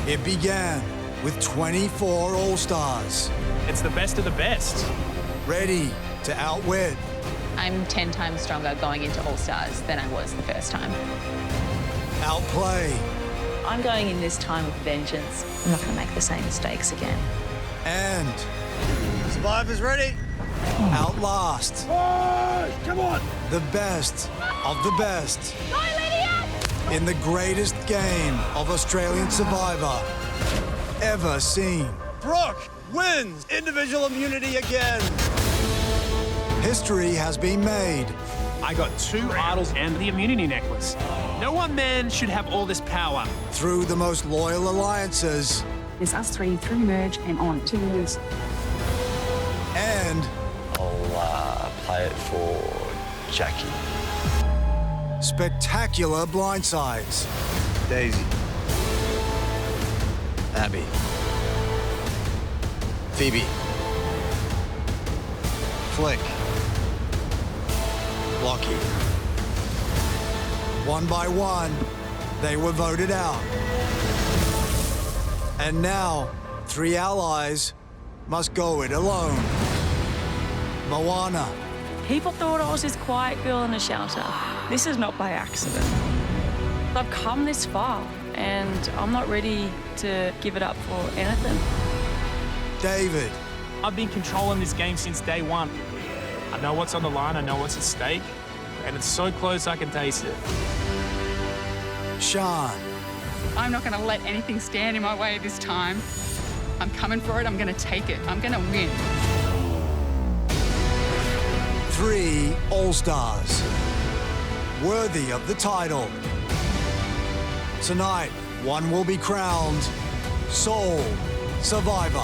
It began with 24 All-Stars. It's the best of the best. Ready to outwit. I'm 10 times stronger going into All-Stars than I was the first time. Outplay. I'm going in this time with vengeance. I'm not going to make the same mistakes again. And Survivors ready? outlast. Come on! The best of the best. In the greatest game of Australian Survivor ever seen. Brooke wins individual immunity again. History has been made. I got 2 idols and the immunity necklace. No one man should have all this power. Through the most loyal alliances It's us 3 through merge and on 2 years. and I'll play it for Jackie. spectacular blindsides. Daisy. Abby. Phoebe. Flick. Lockie. One by one, they were voted out. And now, 3 allies must go it alone. Moana, People thought I was this quiet girl in a shelter. This is not by accident. I've come this far, and I'm not ready to give it up for anything. David, I've been controlling this game since day one. I know what's on the line, I know what's at stake, and it's so close I can taste it. Sean, I'm not going to let anything stand in my way this time. I'm coming for it. I'm going to take it. I'm going to win. 3 All-Stars, worthy of the title. Tonight, one will be crowned sole survivor.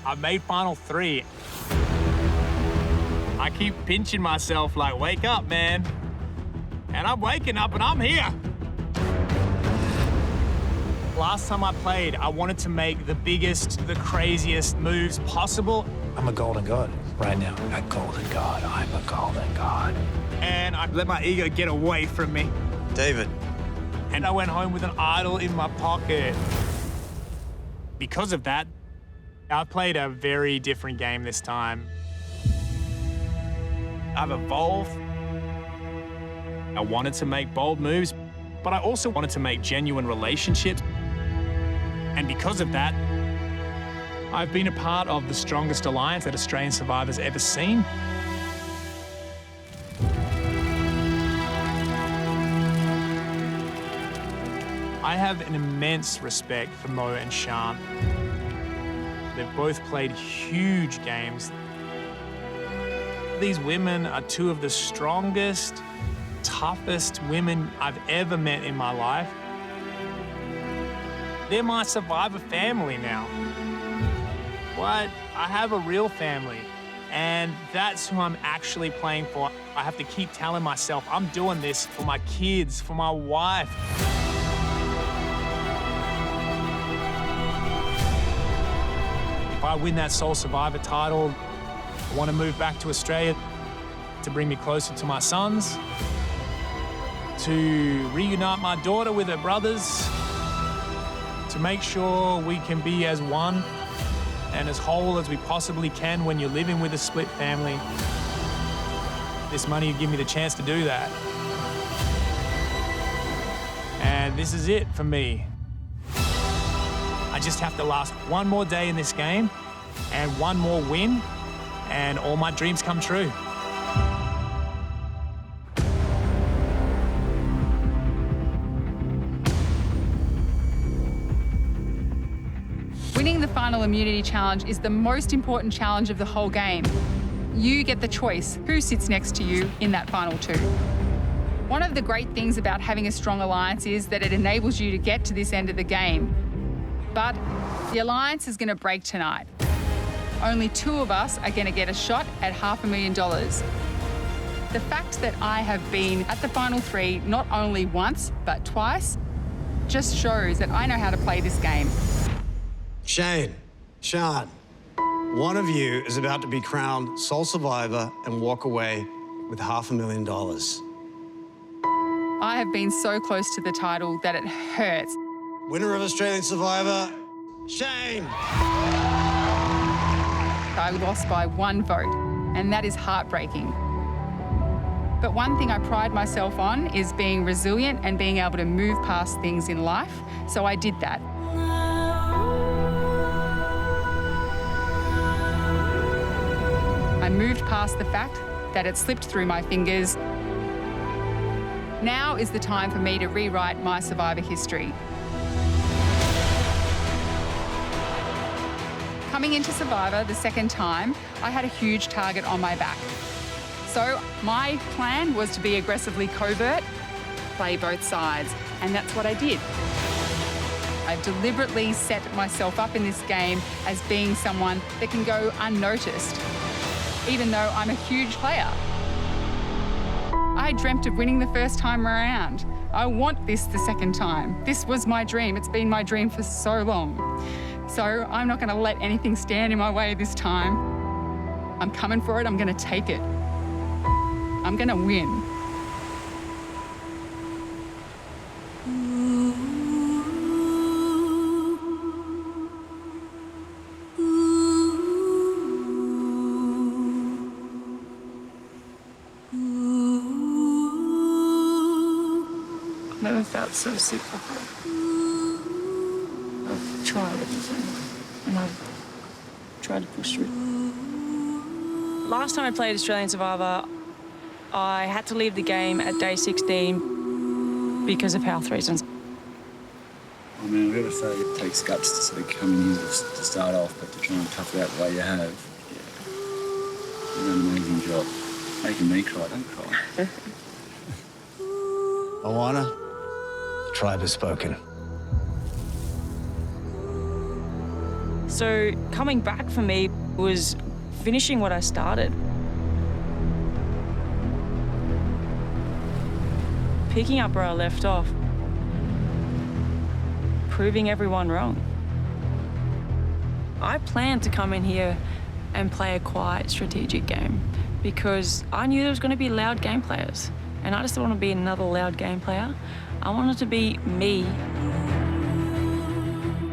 I made final 3. I keep pinching myself like, wake up, man. And I'm waking up and I'm here. Last time I played, I wanted to make the biggest, the craziest moves possible. I'm a golden god right now. A golden god. I'm a golden god. And I let my ego get away from me. David. And I went home with an idol in my pocket. Because of that, I played a very different game this time. I've evolved. I wanted to make bold moves, but I also wanted to make genuine relationships. And because of that, I've been a part of the strongest alliance that Australian Survivor's ever seen. I have an immense respect for Mo and Sean. They've both played huge games. These women are 2 of the strongest, toughest women I've ever met in my life. They're my Survivor family now. But I have a real family, and that's who I'm actually playing for. I have to keep telling myself I'm doing this for my kids, for my wife. I win that Sole Survivor title, I want to move back to Australia to bring me closer to my sons, to reunite my daughter with her brothers, to make sure we can be as one and as whole as we possibly can when you're living with a split family. This money would give me the chance to do that. And this is it for me. I just have to last one more day in this game and one more win, and all my dreams come true. Winning the final immunity challenge is the most important challenge of the whole game. You get the choice who sits next to you in that final two. One of the great things about having a strong alliance is that it enables you to get to this end of the game. But the alliance is going to break tonight. Only 2 of us are going to get a shot at $500,000. The fact that I have been at the final 3 not only once, but twice, just shows that I know how to play this game. Shane, Sean, one of you is about to be crowned sole survivor and walk away with $500,000. I have been so close to the title that it hurts. Winner of Australian Survivor, Shane. I lost by 1 vote, and that is heartbreaking. But one thing I pride myself on is being resilient and being able to move past things in life, so I did that. I moved past the fact that it slipped through my fingers. Now is the time for me to rewrite my Survivor history. Coming into Survivor the second time, I had a huge target on my back. So my plan was to be aggressively covert, play both sides, and that's what I did. I've deliberately set myself up in this game as being someone that can go unnoticed, even though I'm a huge player. I dreamt of winning the first time around. I want this the second time. This was my dream. It's been my dream for so long. So I'm not going to let anything stand in my way this time. I'm coming for it. I'm going to take it. I'm going to win. I've never felt so sick before. I've tried everything, and I've tried to push through. Last time I played Australian Survivor, I had to leave the game at day 16 because of health reasons. I mean, I've got to say, it takes guts to sort of come in here to start off, but to try and tough it out the way you have, yeah, you've done an amazing job. Making me cry, don't cry. Moana, the tribe has spoken. So coming back for me was finishing what I started. Picking up where I left off. Proving everyone wrong. I planned to come in here and play a quiet, strategic game because I knew there was going to be loud game players, and I just didn't want to be another loud game player. I wanted to be me,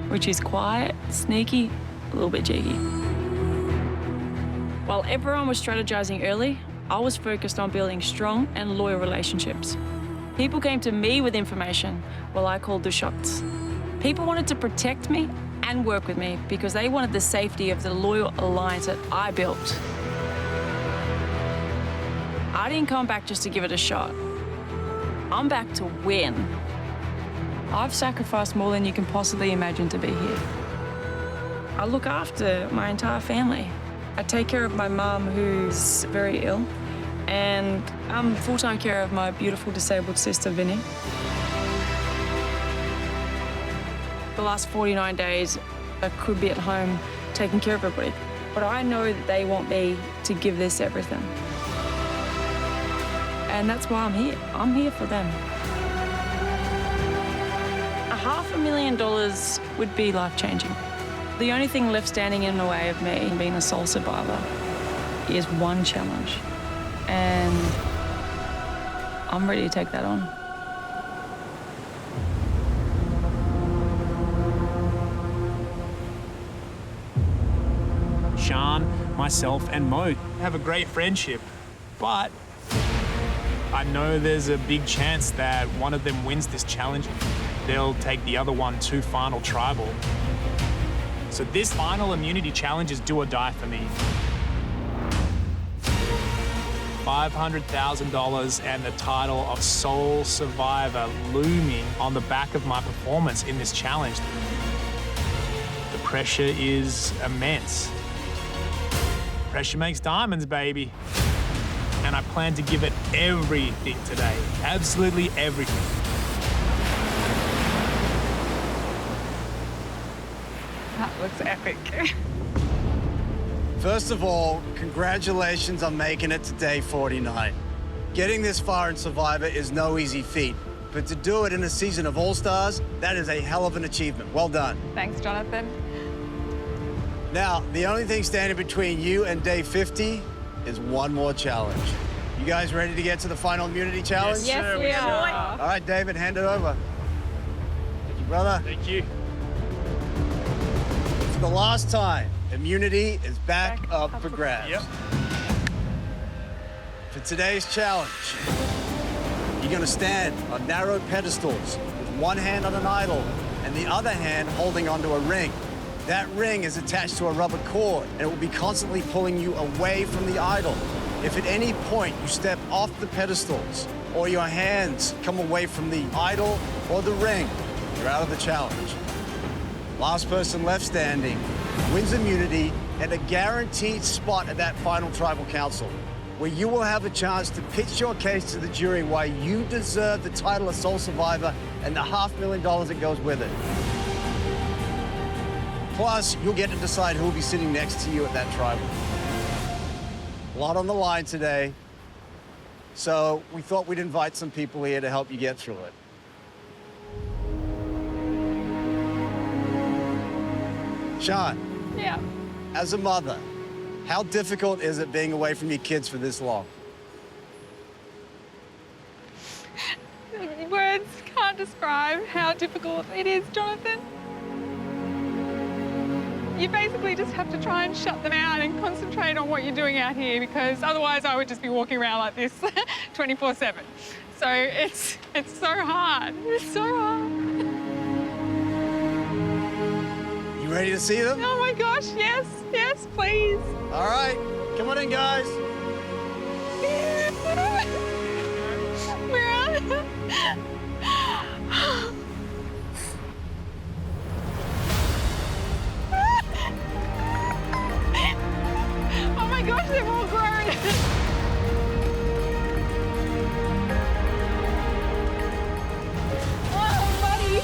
which is quiet, sneaky, a little bit cheeky. While everyone was strategizing early, I was focused on building strong and loyal relationships. People came to me with information while I called the shots. People wanted to protect me and work with me because they wanted the safety of the loyal alliance that I built. I didn't come back just to give it a shot. I'm back to win. I've sacrificed more than you can possibly imagine to be here. I look after my entire family. I take care of my mum, who's very ill, and I'm full-time care of my beautiful disabled sister, Vinny. The last 49 days, I could be at home taking care of everybody, but I know that they want me to give this everything. And that's why I'm here. I'm here for them. $500,000 would be life-changing. The only thing left standing in the way of me being a sole survivor is one challenge. And I'm ready to take that on. Sean, myself, and Mo have a great friendship, but I know there's a big chance that one of them wins this challenge. They'll take the other one to final tribal. So this final immunity challenge is do or die for me. $500,000 and the title of sole survivor looming on the back of my performance in this challenge. The pressure is immense. Pressure makes diamonds, baby. And I plan to give it everything today. Absolutely everything. That looks epic. First of all, congratulations on making it to day 49. Getting this far in Survivor is no easy feat, but to do it in a season of All-Stars, that is a hell of an achievement. Well done. Thanks, Jonathan. Now, the only thing standing between you and day 50 is one more challenge. You guys ready to get to the final immunity challenge? Yes, we are. All right, David, hand it over. Thank you, brother. Thank you. For the last time, immunity is back up for grabs. Yep. For today's challenge, you're gonna stand on narrow pedestals with one hand on an idol and the other hand holding onto a ring. That ring is attached to a rubber cord and it will be constantly pulling you away from the idol. If at any point you step off the pedestals or your hands come away from the idol or the ring, you're out of the challenge. Last person left standing wins immunity and a guaranteed spot at that final tribal council, where you will have a chance to pitch your case to the jury why you deserve the title of sole survivor and the $500,000 that goes with it. Plus, you'll get to decide who will be sitting next to you at that tribal. A lot on the line today, so we thought we'd invite some people here to help you get through it. Sean, Yeah. as a mother, how difficult is it being away from your kids for this long? Words can't describe how difficult it is, Jonathan. You basically just have to try and shut them out and concentrate on what you're doing out here, because otherwise I would just be walking around like this 24/7. So it's so hard. It's so hard. You ready to see them? Oh my gosh, yes, yes, please. All right, come on in, guys. We're out. Oh my gosh, they're all grown. Oh, buddy.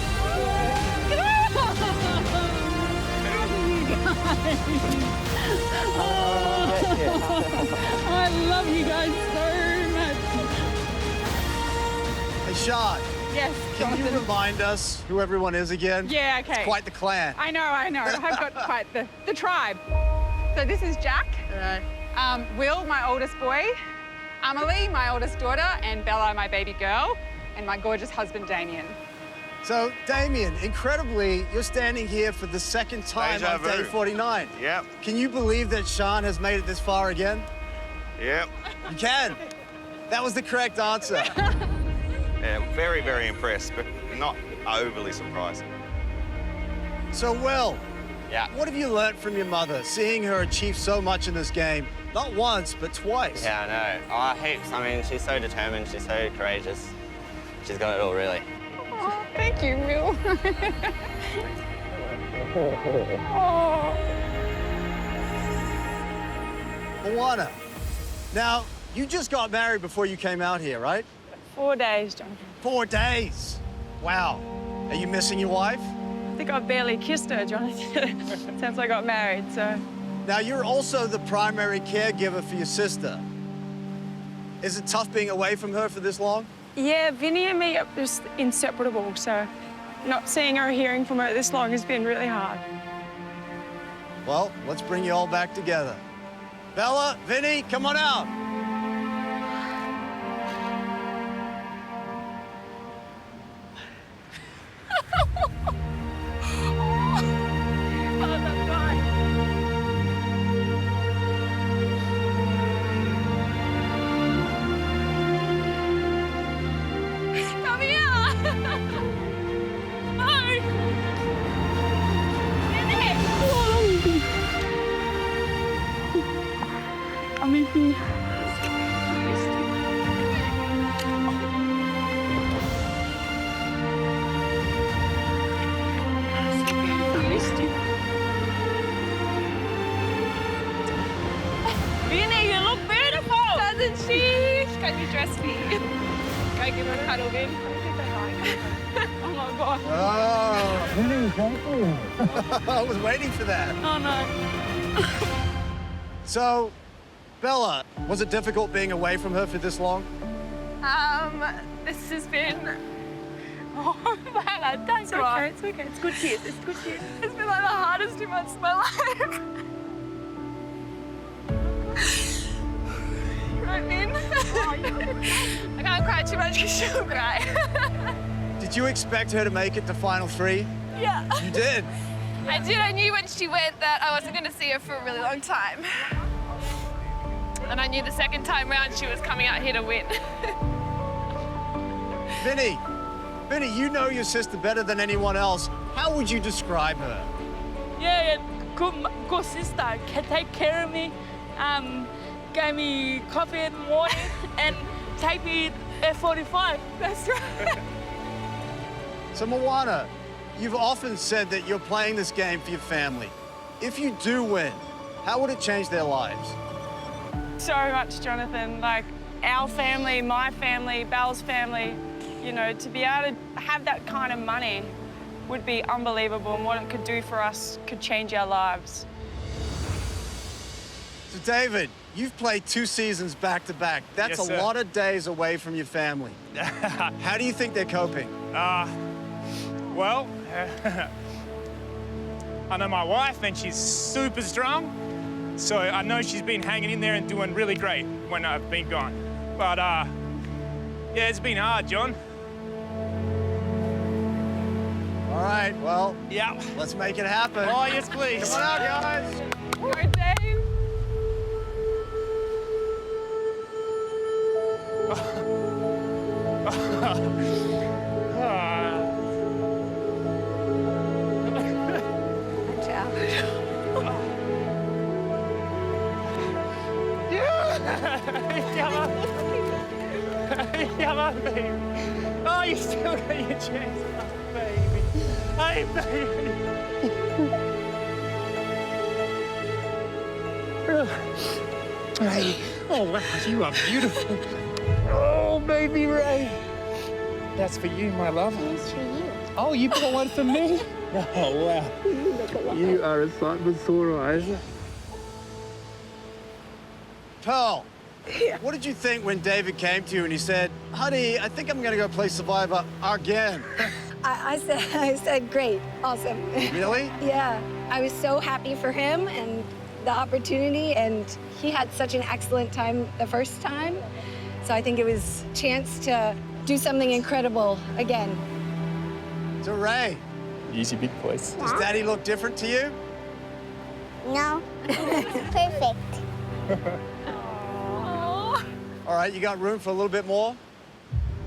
I love you guys so much. Hey, Sean, Yes, can you Jonathan. remind us who everyone is again? Yeah, okay. It's quite the clan. I know. I've got quite the tribe. So this is Jack. Will, my oldest boy. Amelie, my oldest daughter. And Bella, my baby girl. And my gorgeous husband, Damien. So, Damien, incredibly, you're standing here for the second time Deja on day vu. 49. Yep, Can you believe that Sean has made it this far again? yep. You can. That was the correct answer. Yeah, very, very impressed, but not overly surprised. So, Will, Yeah. what have you learnt from your mother, seeing her achieve so much in this game? Not once, but twice. Yeah, I know. Oh, heaps. I mean, she's so determined. She's so courageous. She's got it all, really. Oh, thank you, Will. Oh. Moana, now, you just got married before you came out here, right? 4 days, Jonathan. 4 days. Wow. Are you missing your wife? I think I've barely kissed her, Jonathan, since I got married, so. Now, you're also the primary caregiver for your sister. Is it tough being away from her for this long? Yeah, Vinny and me are just inseparable, so not seeing her or hearing from her this long has been really hard. Well, let's bring you all back together. Bella, Vinny, come on out. Can you dress me? Can I give her a cuddle, Vin? Oh my God. Oh, I was waiting for that. Oh no. So, Bella, was it difficult being away from her for this long? This has been. Oh, Bella, don't cry. It's okay. It's good tears. It's good tears. It's been like the hardest 2 months of my life. Right, Vin? I can't cry too much because she'll cry. Did you expect her to make it to Final 3? Yeah. You did? I did. I knew when she went that I wasn't going to see her for a really long time. And I knew the second time round she was coming out here to win. Vinny, you know your sister better than anyone else. How would you describe her? Yeah, good sister. Can take care of me. Gave me coffee in the morning and take me F45. That's right. So, Moana, you've often said that you're playing this game for your family. If you do win, how would it change their lives? So much, Jonathan. Like, our family, my family, Belle's family, you know, to be able to have that kind of money would be unbelievable, and what it could do for us could change our lives. So, David, you've played 2 seasons back-to-back. That's Yes, a sir. lot of days away from your family. How do you think they're coping? Well, I know my wife and she's super strong. So I know she's been hanging in there and doing really great when I've been gone. But yeah, it's been hard, John. All right, well, Yeah. let's make it happen. Oh, yes, please. Come on out, guys. Go, Dave. Come on. Come on, baby. Oh, you still got your chance, oh, baby. Hey, baby. Hey. Oh, wow, you are beautiful. Oh, baby Ray. That's for you, my love. It's for you. Oh, you bought one for me? Oh, wow. You are a sight for sore eyes. Pearl, what did you think when David came to you and he said, honey, I think I'm going to go play Survivor again? I said, great, awesome. Really? Yeah, I was so happy for him and the opportunity, and he had such an excellent time the first time. So I think it was a chance to do something incredible again. So Ray, Use your big voice. does Daddy look different to you? No, perfect. All right, you got room for a little bit more?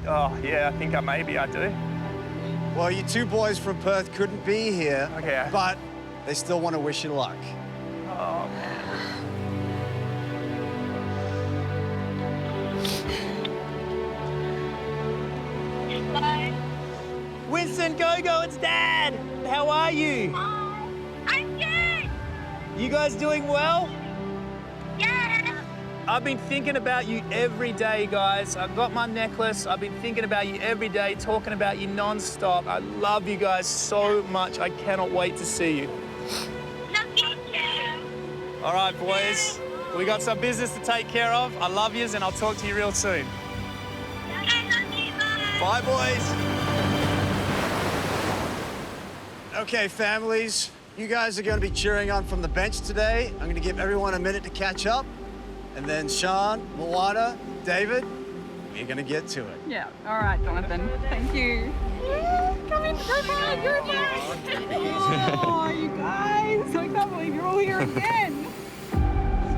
Oh, yeah, I think maybe I do. Well, you 2 boys from Perth couldn't be here, Okay. but they still want to wish you luck. Oh, man. Bye. Winston, go, it's Dad. How are you? I'm good. You guys doing well? Yeah. I've been thinking about you every day, guys. I've got my necklace. I've been thinking about you every day, talking about you non-stop. I love you guys so much. I cannot wait to see you. Love you too. All right, boys. We got some business to take care of. I love yous, and I'll talk to you real soon. Okay, love you. Bye. Bye, boys. Okay, families, You guys are going to be cheering on from the bench today. I'm going to give everyone a minute to catch up. And then Sean, Moana, David, we're going to get to it. Yeah. All right, Jonathan. Thank you. Come in, go back. You're back. Oh, you guys. I can't believe you're all here again.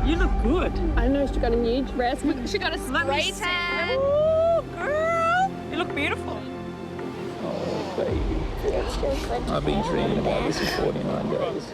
You look good. I know she got a new dress. She got a spray tan. Oh, girl. You look beautiful. Oh, baby. I've been dreaming about this for 49 days.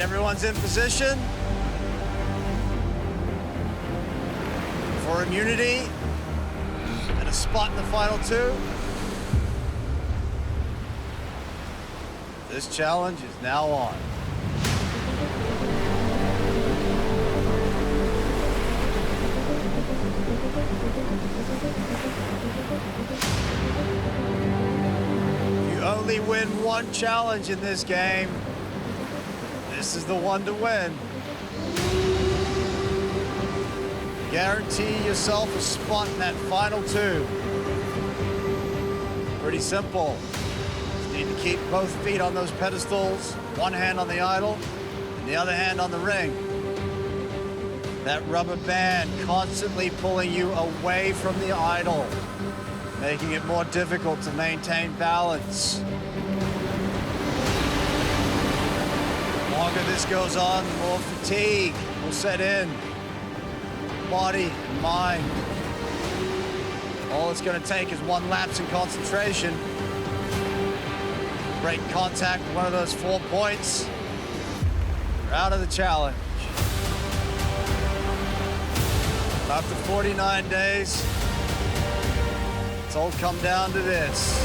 Everyone's in position for immunity and a spot in the final two. This challenge is now on. You only win one challenge in this game. This is the one to win. Guarantee yourself a spot in that final two. Pretty simple. Just need to keep both feet on those pedestals, one hand on the idol, and the other hand on the ring. That rubber band constantly pulling you away from the idol, making it more difficult to maintain balance. The longer this goes on, the more fatigue will set in. Body and mind. All it's going to take is one lapse in concentration. Break contact with one of those 4 points. You're out of the challenge. After 49 days, it's all come down to this.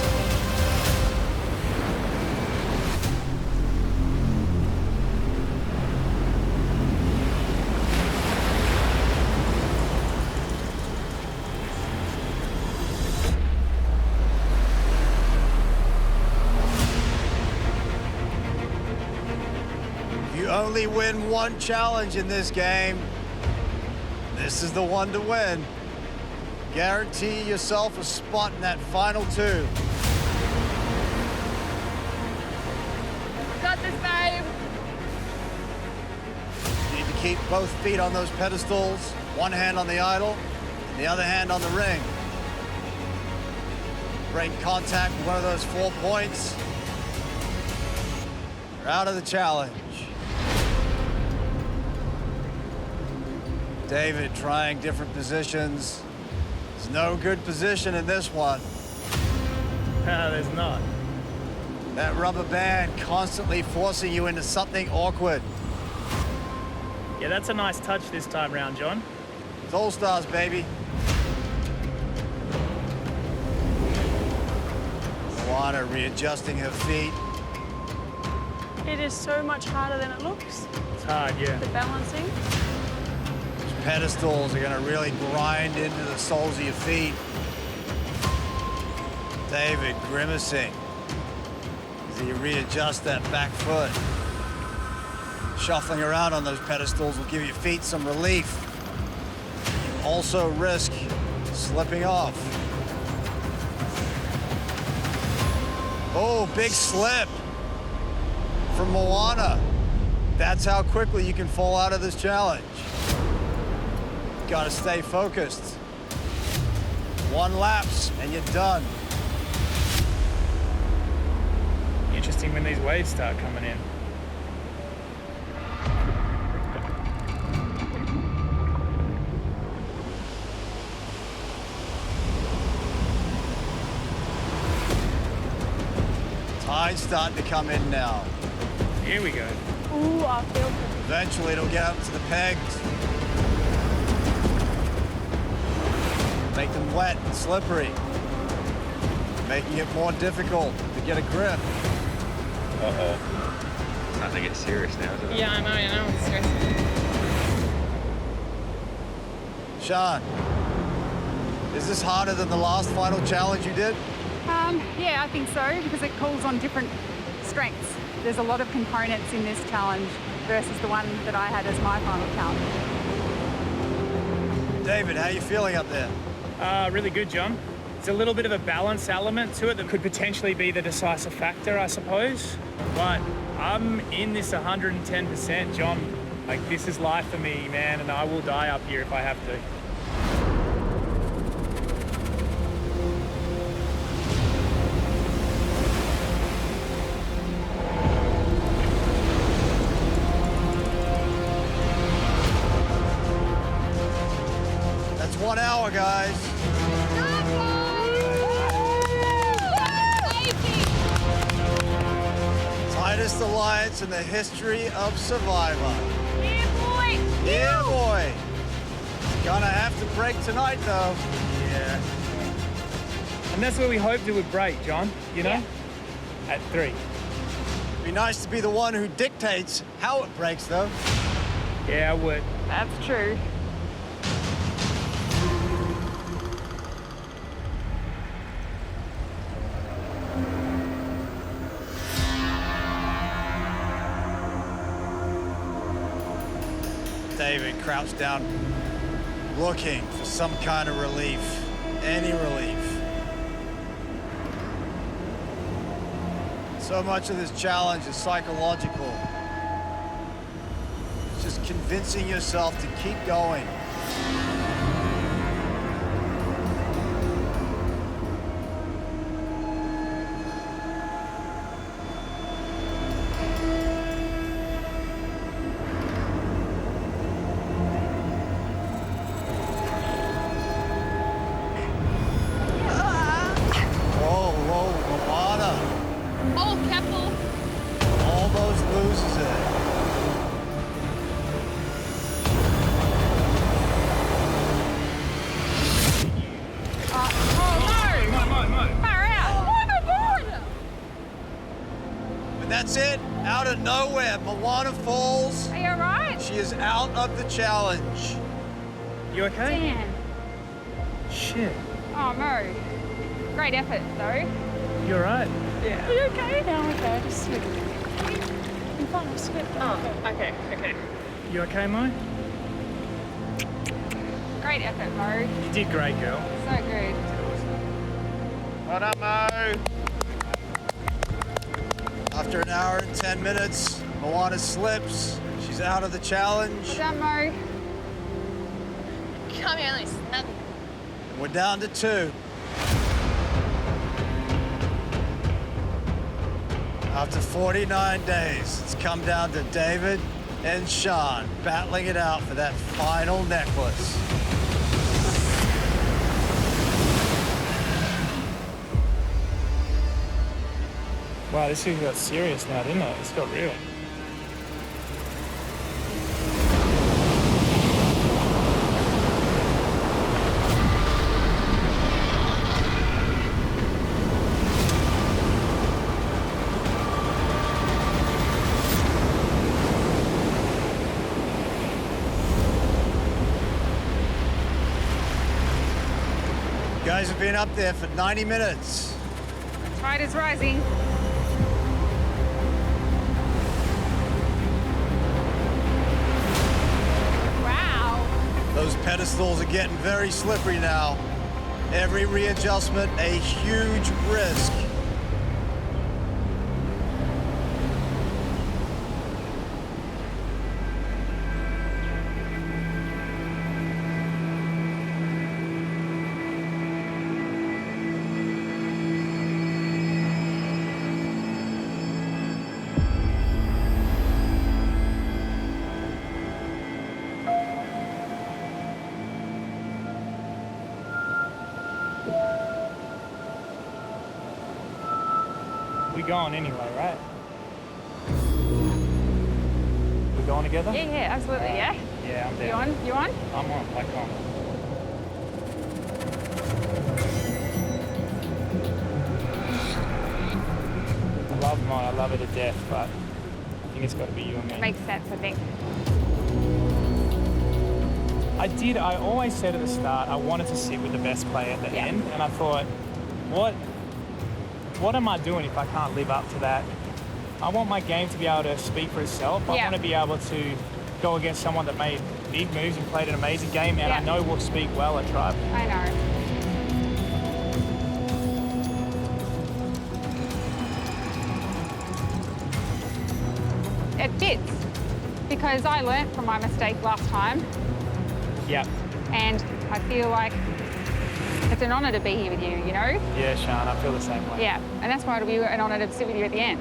Only win one challenge in this game. This is the one to win. Guarantee yourself a spot in that final two. Got this, babe. You need to keep both feet on those pedestals, one hand on the idol, and the other hand on the ring. Break contact with one of those 4 points. You're out of the challenge. David trying different positions. There's no good position in this one. No, there's not. That rubber band constantly forcing you into something awkward. Yeah, that's a nice touch this time round, John. It's All Stars, baby. Moana readjusting her feet. It is so much harder than it looks. It's hard, yeah. The balancing. Pedestals are going to really grind into the soles of your feet. David grimacing as he readjusts that back foot. Shuffling around on those pedestals will give your feet some relief. You also risk slipping off. Oh, big slip from Moana. That's how quickly you can fall out of this challenge. Got to stay focused. One lapse and you're done. Interesting when these waves start coming in. Tide's starting to come in now. Here we go. Ooh, I feel good. Eventually it'll get up to the pegs. Make them wet and slippery, making it more difficult to get a grip. Uh-oh. starting to get serious now, isn't it? Yeah, I know. It's stressful. Sean, is this harder than the last final challenge you did? Yeah, I think so, because it calls on different strengths. There's a lot of components in this challenge versus the one that I had as my final challenge. David, how are you feeling up there? Really good, John. It's a little bit of a balance element to it that could potentially be the decisive factor, I suppose. But I'm in this 110%, John. Like, this is life for me, man, and I will die up here if I have to. That's 1 hour, guys. Tightest alliance in the history of Survivor. Yeah, boy! Yeah, boy! It's gonna have to break tonight, though. Yeah. And that's where we hoped it would break, John, you know? At 3. Be nice to be the one who dictates how it breaks, though. Yeah, I would. That's true. David crouched down, looking for some kind of relief, any relief. So much of this challenge is psychological. It's just convincing yourself to keep going. That's it. Out of nowhere, Moana falls. Are you all right? She is out of the challenge. You okay? Dan. Shit. Oh, Mo. Great effort, though. You all right? Yeah. Are you okay? No, I'm okay. I just slipped. I'm fine, I slipped. Oh, okay. You okay, Mo? Great effort, Mo. You did great, girl. So good. Well done, Mo. After an hour and 10 minutes, Moana slips. She's out of the challenge. Well done, Mo. Come here, Elise. Nothing. We're down to 2. After 49 days, it's come down to David and Sean battling it out for that final necklace. Wow, this thing got serious now, didn't it? It's got real. You guys have been up there for 90 minutes. The tide is rising. Those pedestals are getting very slippery now. Every readjustment, a huge risk. We're going anyway, right? We're going together? Yeah, absolutely, yeah. Yeah, I'm down. You on? I'm on, like on. I love mine, I love it to death, but think it's got to be you and me. It makes sense, I think. I always said at the start I wanted to sit with the best player at the end, and I thought, what am I doing if I can't live up to that? I want my game to be able to speak for itself. I want to be able to go against someone that made big moves and played an amazing game, and I know will speak well at Tribe. I know. It fits because I learnt from my mistake last time. Yeah. And I feel like it's an honour to be here with you, you know? Yeah, Sean, I feel the same way. Yeah, and that's why it'll be an honour to sit with you at the end.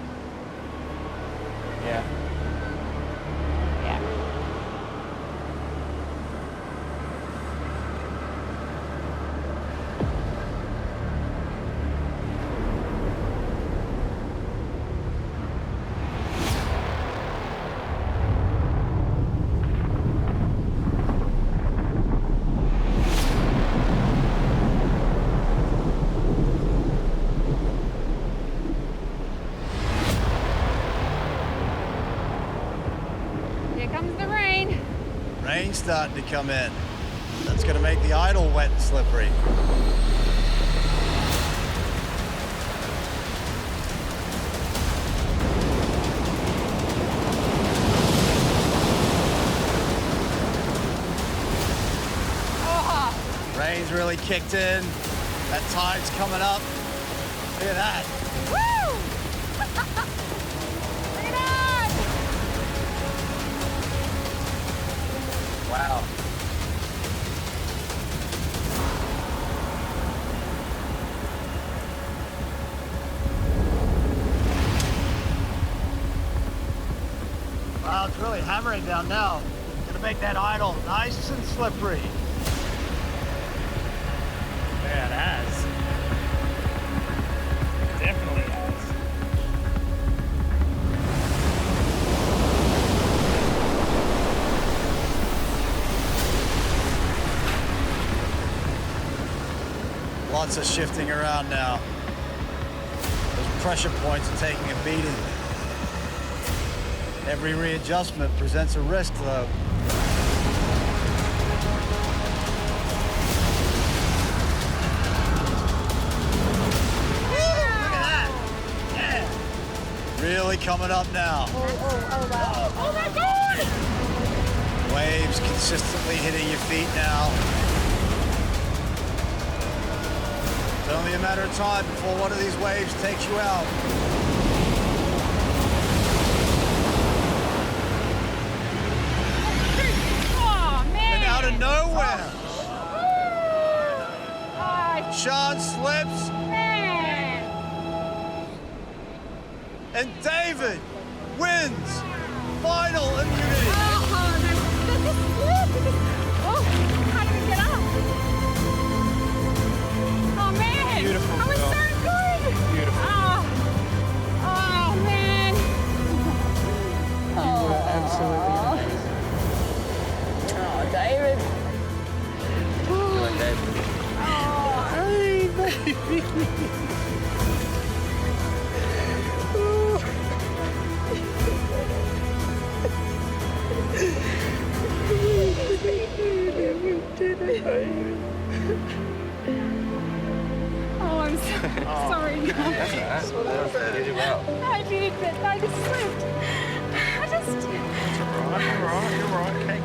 Yeah. Yeah. Rain's starting to come in. That's going to make the idol wet and slippery. Rain's really kicked in. That tide's coming up. Look at that. Woo! Look at that! Wow. Wow, it's really hammering down now. Gonna make that idol nice and slippery. Yeah, it has. It definitely has. Lots of shifting around now. Those pressure points are taking a beating. Every readjustment presents a risk, though. Really coming up now. Oh, wow. Oh, my God! Waves consistently hitting your feet now. It's only a matter of time before one of these waves takes you out. Oh, man! And out of nowhere, Sean slips. And David wins final immunity. Oh, that's a slip. Oh, how did we get up? Oh, man. Beautiful. That was so good. Beautiful. Oh, man. You were absolutely amazing. Oh, David. Hey, baby. Oh, I'm sorry, guys. You did well. I did, but I just slipped. I just... You're right. Okay.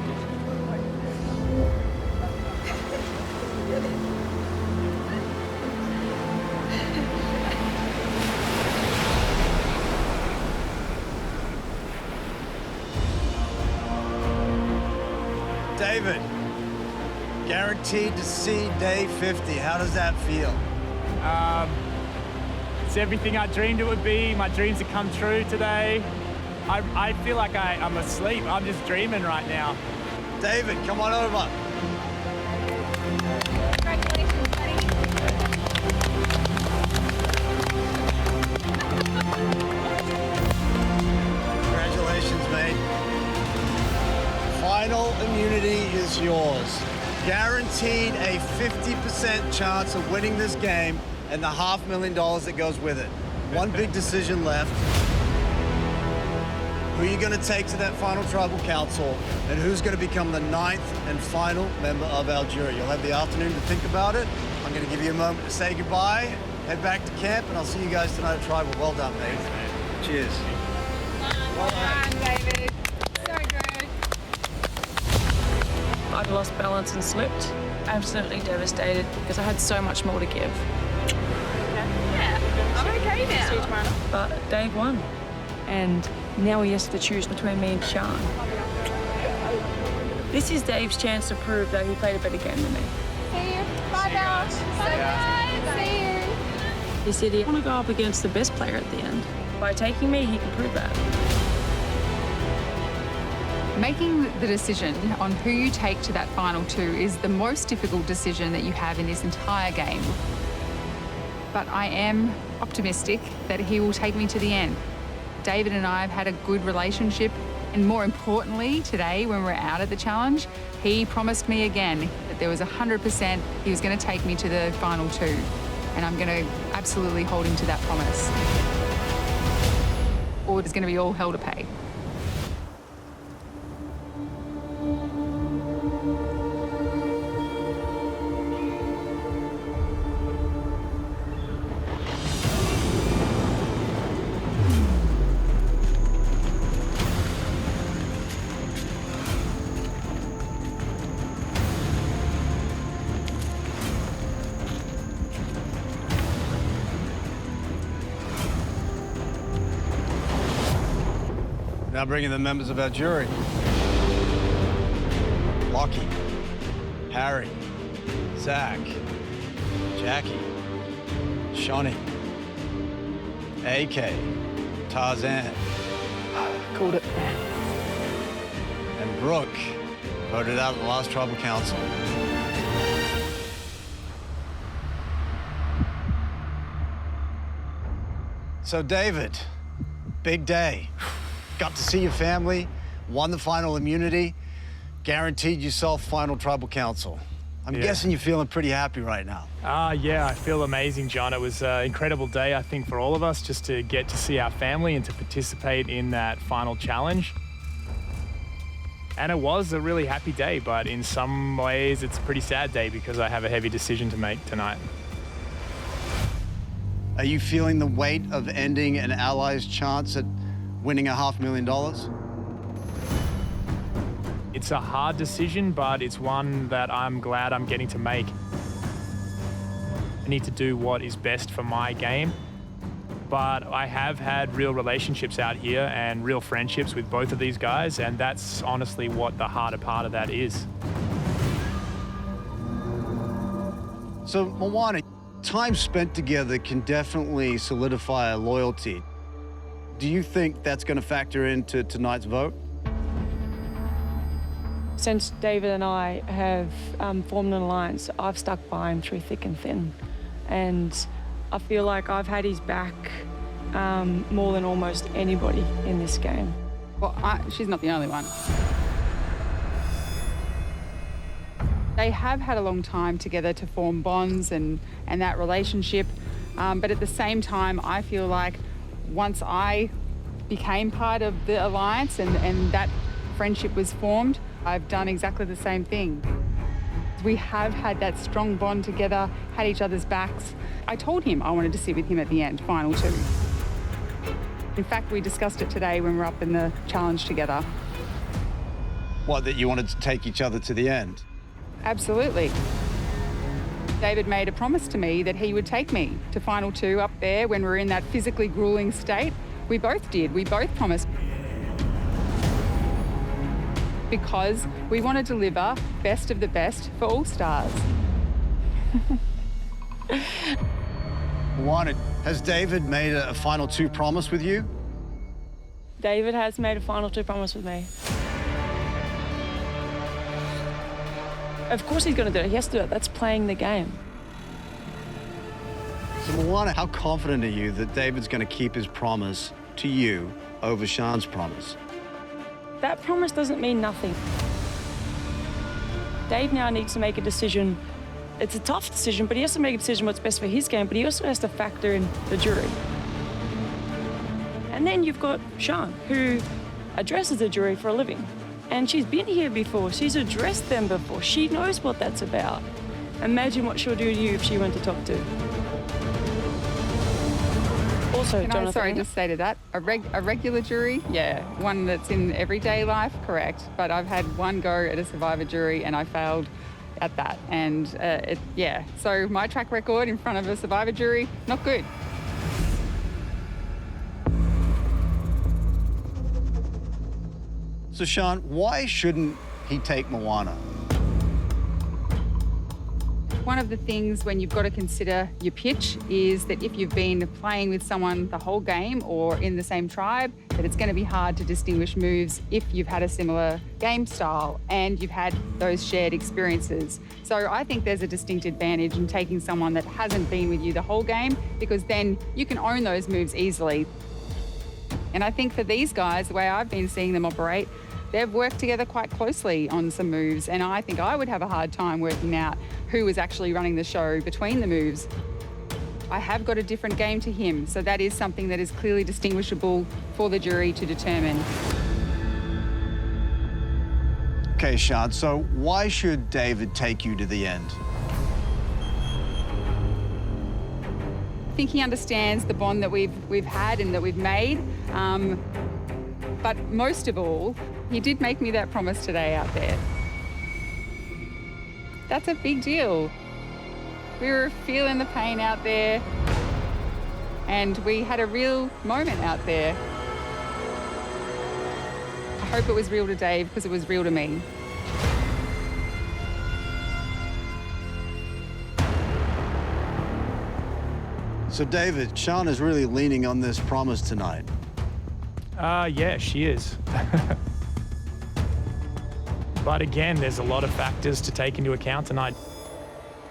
David, guaranteed to see day 50. How does that feel? It's everything I dreamed it would be. My dreams have come true today. I feel like I'm asleep. I'm just dreaming right now. David, come on over. Congratulations, buddy. Congratulations, mate. Final immunity is yours. Guaranteed a 50% chance of winning this game and the $500,000 that goes with it. One big decision left. who you're going to take to that final tribal council, and who's going to become the 9th and final member of our jury. You'll have the afternoon to think about it. I'm going to give you a moment to say goodbye, head back to camp, and I'll see you guys tonight at Tribal. Well done, mate. Cheers. Well done, David. So good. I'd lost balance and slipped. Absolutely devastated because I had so much more to give. Yeah, I'm okay now. See you tomorrow. But Dave won. And now he has to choose between me and Sean. This is Dave's chance to prove that he played a better game than me. See you. Bye, Belle. Bye. See you. He said he want to go up against the best player at the end. By taking me, he can prove that. Making the decision on who you take to that final 2 is the most difficult decision that you have in this entire game. But I am optimistic that he will take me to the end. David and I have had a good relationship, and more importantly, today when we're out at the challenge, he promised me again that there was 100% he was going to take me to the final 2, and I'm going to absolutely hold him to that promise. Or it's going to be all hell to pay. Now bringing the members of our jury. Lockie, Harry, Zach, Jackie, Shawnee, AK, Tarzan. Called it. And Brooke, voted out at the last tribal council. So David, big day. Got to see your family, won the final immunity, guaranteed yourself final tribal council. I'm guessing you're feeling pretty happy right now. Yeah, I feel amazing, John. It was an incredible day, I think, for all of us, just to get to see our family and to participate in that final challenge. And it was a really happy day, but in some ways it's a pretty sad day because I have a heavy decision to make tonight. Are you feeling the weight of ending an ally's chance at winning $500,000? It's a hard decision, but it's one that I'm glad I'm getting to make. I need to do what is best for my game, but I have had real relationships out here and real friendships with both of these guys, and that's honestly what the harder part of that is. So, Moana, time spent together can definitely solidify a loyalty. Do you think that's going to factor into tonight's vote? Since David and I have formed an alliance, I've stuck by him through thick and thin. And I feel like I've had his back more than almost anybody in this game. Well, she's not the only one. They have had a long time together to form bonds and that relationship. But at the same time, I feel like once I became part of the alliance and that friendship was formed, I've done exactly the same thing. We have had that strong bond together, had each other's backs. I told him I wanted to sit with him at the end, final 2. In fact, we discussed it today when we were up in the challenge together. What, that you wanted to take each other to the end? Absolutely. David made a promise to me that he would take me to final 2 up there when we were in that physically grueling state. We both did. We both promised. Because we want to deliver best of the best for all stars. Moana, has David made a final 2 promise with you? David has made a final 2 promise with me. Of course he's going to do it. He has to do it. That's playing the game. So, Moana, how confident are you that David's going to keep his promise to you over Sean's promise? That promise doesn't mean nothing. Dave now needs to make a decision. It's a tough decision, but he has to make a decision what's best for his game, but he also has to factor in the jury. And then you've got Sean, who addresses a jury for a living. And she's been here before. She's addressed them before. She knows what that's about. Imagine what she'll do to you if she went to talk to. Also, Can Jonathan, I, sorry, just say to that, a regular jury, yeah, one that's in everyday life, correct. But I've had one go at a Survivor jury and I failed at that. And yeah, so my track record in front of a Survivor jury, not good. So, Sean, why shouldn't he take Moana? One of the things when you've got to consider your pitch is that if you've been playing with someone the whole game or in the same tribe, that it's going to be hard to distinguish moves if you've had a similar game style and you've had those shared experiences. So I think there's a distinct advantage in taking someone that hasn't been with you the whole game, because then you can own those moves easily. And I think for these guys, the way I've been seeing them operate, they've worked together quite closely on some moves, and I think I would have a hard time working out who was actually running the show between the moves. I have got a different game to him, so that is something that is clearly distinguishable for the jury to determine. Okay, Sean, so why should David take you to the end? I think he understands the bond that we've had and that we've made, but most of all, he did make me that promise today out there. That's a big deal. We were feeling the pain out there, and we had a real moment out there. I hope it was real to Dave because it was real to me. So, David, Sean is really leaning on this promise tonight. Yeah, she is. But again, there's a lot of factors to take into account tonight.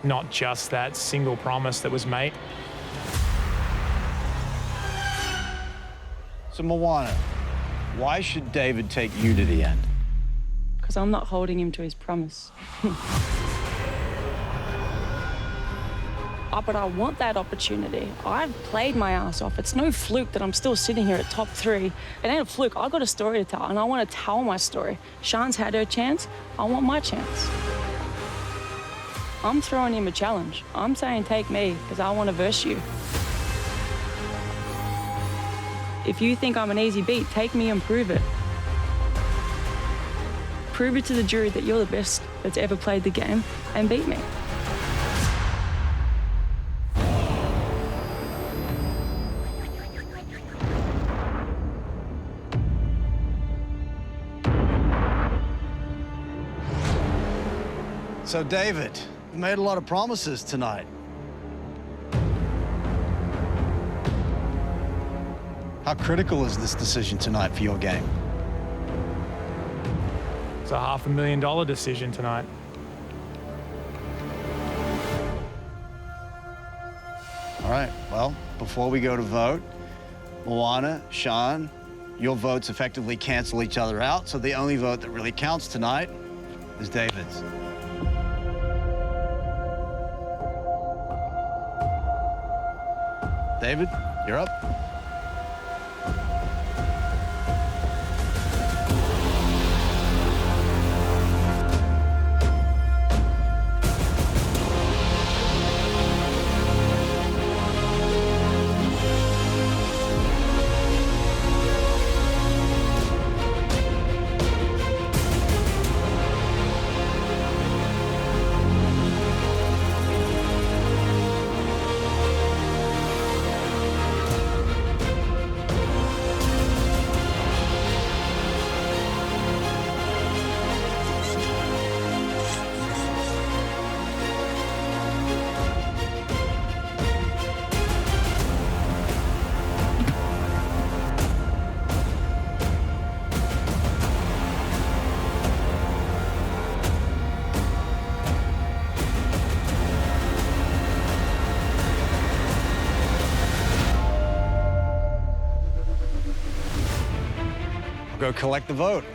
Not just that single promise that was made. So, Moana, why should David take you to the end? because I'm not holding him to his promise. But I want that opportunity. I've played my ass off. It's no fluke that I'm still sitting here at top 3. It ain't a fluke. I've got a story to tell, and I want to tell my story. Sian's had her chance. I want my chance. I'm throwing him a challenge. I'm saying take me, because I want to verse you. If you think I'm an easy beat, take me and prove it. Prove it to the jury that you're the best that's ever played the game, and beat me. So, David, you made a lot of promises tonight. How critical is this decision tonight for your game? It's a $500,000 decision tonight. All right, well, before we go to vote, Moana, Sean, your votes effectively cancel each other out, so the only vote that really counts tonight is David's. David, you're up. Go collect the vote.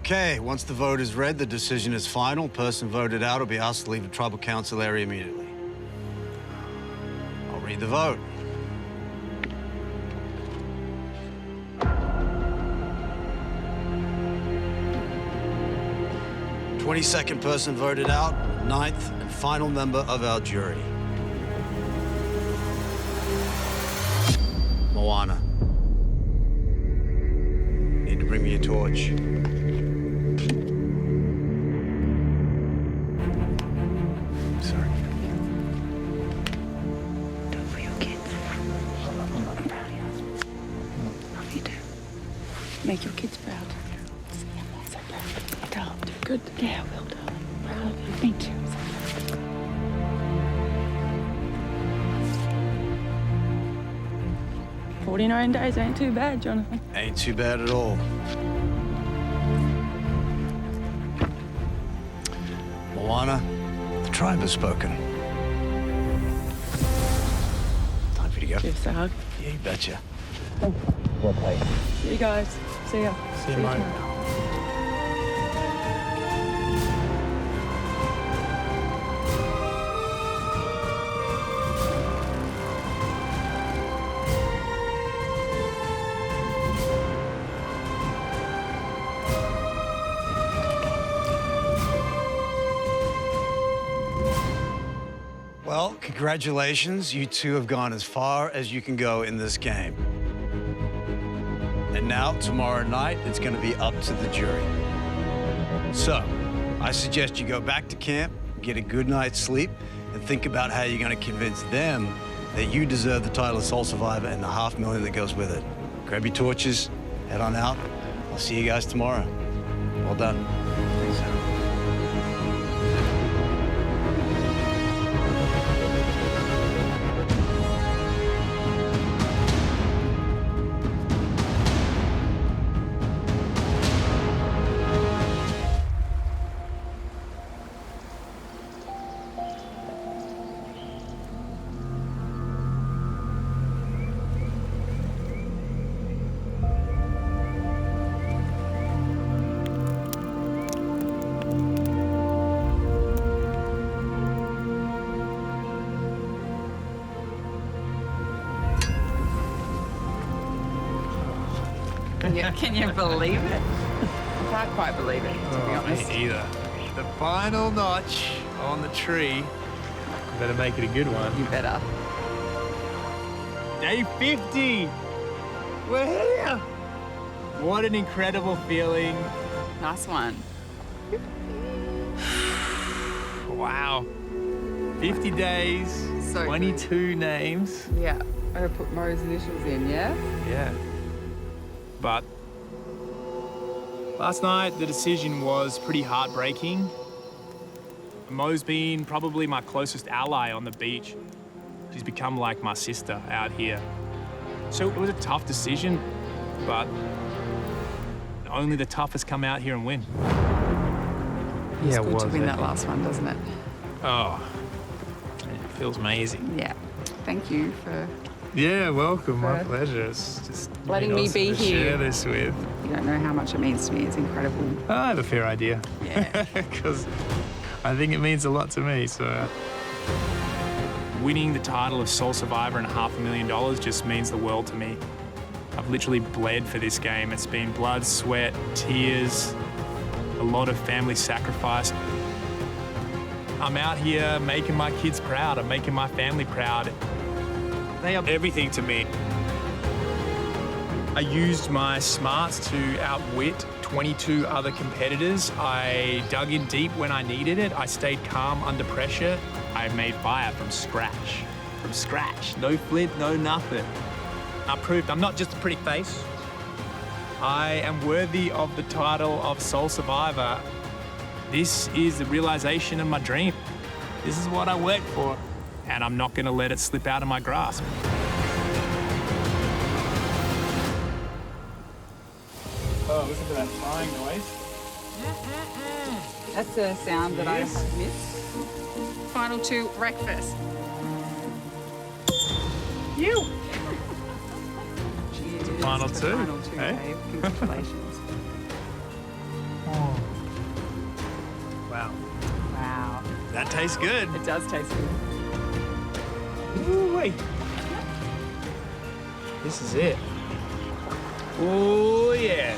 Okay, once the vote is read, the decision is final. Person voted out will be asked to leave the tribal council area immediately. I'll read the vote. The 22nd person voted out, 9th and final member of our jury. Moana. Need to bring me a torch. Sorry. Do it for your kids. I'm proud of you. Love you too. Make your kids proud. I'm so proud. Tell them, do good. Yeah, well done. Proud of you. Me too. 49 days ain't too bad, Jonathan. Ain't too bad at all. Moana, the tribe has spoken. Time for you to go. Give us a hug. Yeah, you betcha. Well played. See you guys. See ya. See you, mate. tomorrow. Well, congratulations. You two have gone as far as you can go in this game. And now, tomorrow night, it's going to be up to the jury. So, I suggest you go back to camp, get a good night's sleep, and think about how you're going to convince them that you deserve the title of Soul Survivor and the $500,000 that goes with it. Grab your torches, head on out. I'll see you guys tomorrow. Well done. Can you believe it? I can't quite believe it, to be honest. Me either. The final notch on the tree. Better make it a good one. You better. Day 50. We're here. What an incredible feeling. Nice one. Wow. 50 days, So 22 names. Yeah. I gotta put Mo's initials in, yeah? Yeah. But last night, the decision was pretty heartbreaking. Mo's been probably my closest ally on the beach. She's become like my sister out here. So it was a tough decision, but only the toughest come out here and win. It's good to win that last one, doesn't it? Oh, it feels amazing. Yeah. Thank you for Yeah, welcome. My pleasure. It's just letting me be to here. share this with. You don't know how much it means to me. It's incredible. I have a fair idea. Yeah. Because I think it means a lot to me, so. Winning the title of Soul Survivor and $500,000 just means the world to me. I've literally bled for this game. It's been blood, sweat, tears, a lot of family sacrifice. I'm out here making my kids proud. I'm making my family proud. They are everything to me. I used my smarts to outwit 22 other competitors. I dug in deep when I needed it. I stayed calm under pressure. I made fire from scratch. From scratch. No flint, no nothing. I proved I'm not just a pretty face. I am worthy of the title of Soul Survivor. This is the realization of my dream. This is what I work for, and I'm not gonna let it slip out of my grasp. Oh, listen to that flying noise. That's a sound that I have missed. Final two, breakfast. You! Final two, Final two, eh? Dave. Congratulations. Oh. Wow. Wow. That tastes good. It does taste good. Ooh, wait. This is it. Oh, yeah.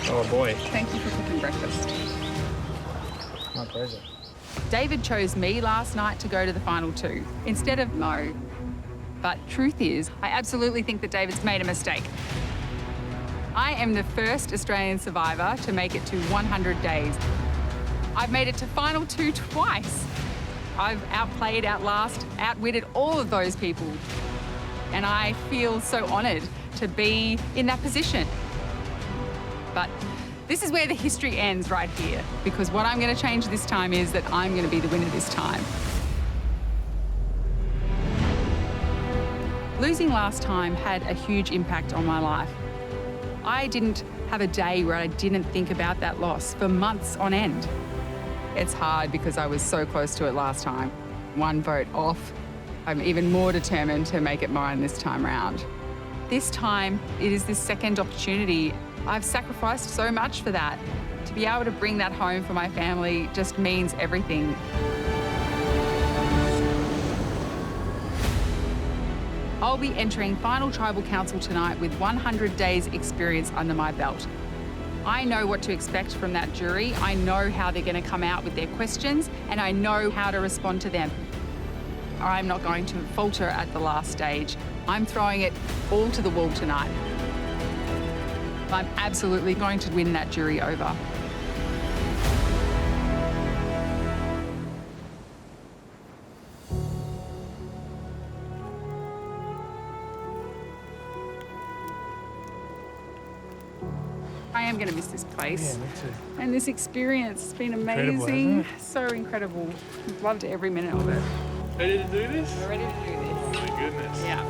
Oh, boy. Thank you for cooking breakfast. My pleasure. David chose me last night to go to the final two instead of Mo. But truth is, I absolutely think that David's made a mistake. I am the first Australian survivor to make it to 100 days. I've made it to final two twice. I've outplayed, outlast, outwitted all of those people. And I feel so honoured to be in that position. But this is where the history ends right here, because what I'm going to change this time is that I'm going to be the winner this time. Losing last time had a huge impact on my life. I didn't have a day where I didn't think about that loss for months on end. It's hard because I was so close to it last time. One vote off. I'm even more determined to make it mine this time round. This time, it is this second opportunity. I've sacrificed so much for that. To be able to bring that home for my family just means everything. I'll be entering Final Tribal Council tonight with 100 days experience under my belt. I know what to expect from that jury. I know how they're going to come out with their questions, and I know how to respond to them. I'm not going to falter at the last stage. I'm throwing it all to the wall tonight. I'm absolutely going to win that jury over. I am going to miss this place. Yeah, me too. And this experience has been Incredible, amazing. hasn't it? So incredible. I've loved every minute of it. Ready to do this? We're ready to do this. Oh my goodness. Yeah,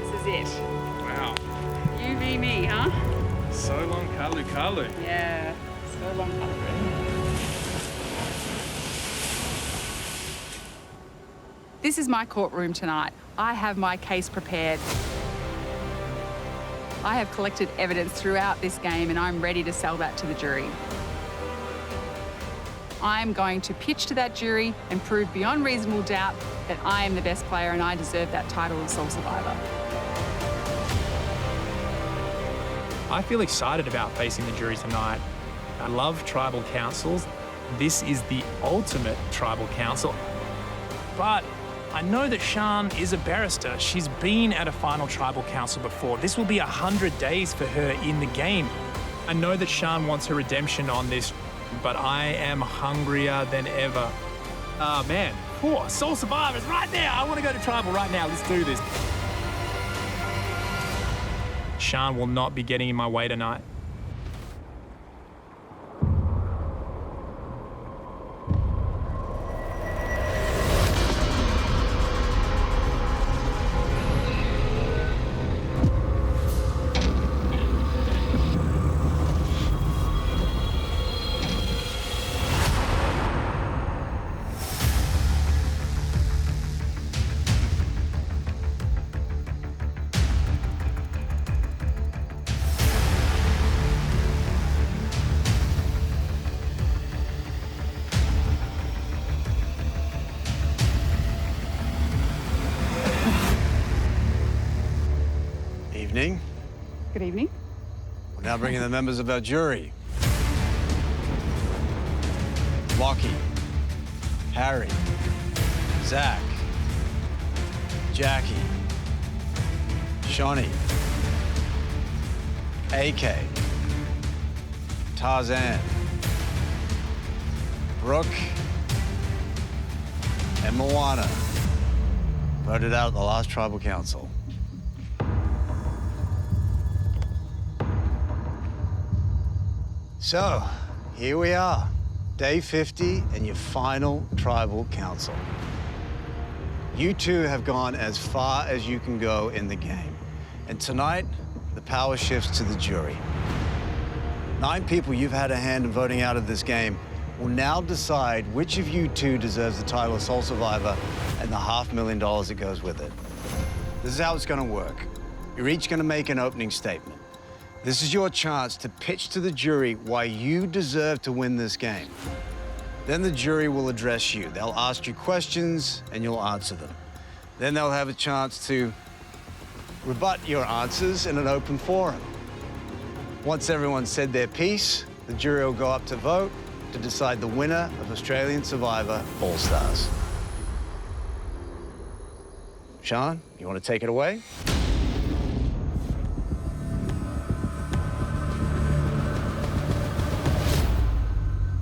this is it. Wow. You v me, huh? So long, Kalu. Yeah, so long. This is my courtroom tonight. I have my case prepared. I have collected evidence throughout this game and I'm ready to sell that to the jury. I'm going to pitch to that jury and prove beyond reasonable doubt that I am the best player and I deserve that title of sole survivor. I feel excited about facing the jury tonight. I love tribal councils. This is the ultimate tribal council. But I know that Sian is a barrister. She's been at a final tribal council before. This will be 100 days for her in the game. I know that Sian wants her redemption on this, but I am hungrier than ever. Man, sole survivors right now. I want to go to tribal right now. Let's do this. Sian will not be getting in my way tonight. Evening. Good evening. We're now bringing the members of our jury. Lockie, Harry, Zach, Jackie, Shawnee, AK, Tarzan, Brooke, and Moana voted out at the last tribal council. So, here we are, day 50 and your final tribal council. You two have gone as far as you can go in the game. And tonight, the power shifts to the jury. 9 people you've had a hand in voting out of this game will now decide which of you two deserves the title of sole survivor and the $500,000 that goes with it. This is how it's gonna work. You're each gonna make an opening statement. This is your chance to pitch to the jury why you deserve to win this game. Then the jury will address you. They'll ask you questions and you'll answer them. Then they'll have a chance to rebut your answers in an open forum. Once everyone's said their piece, the jury will go up to vote to decide the winner of Australian Survivor All-Stars. Sean, you want to take it away?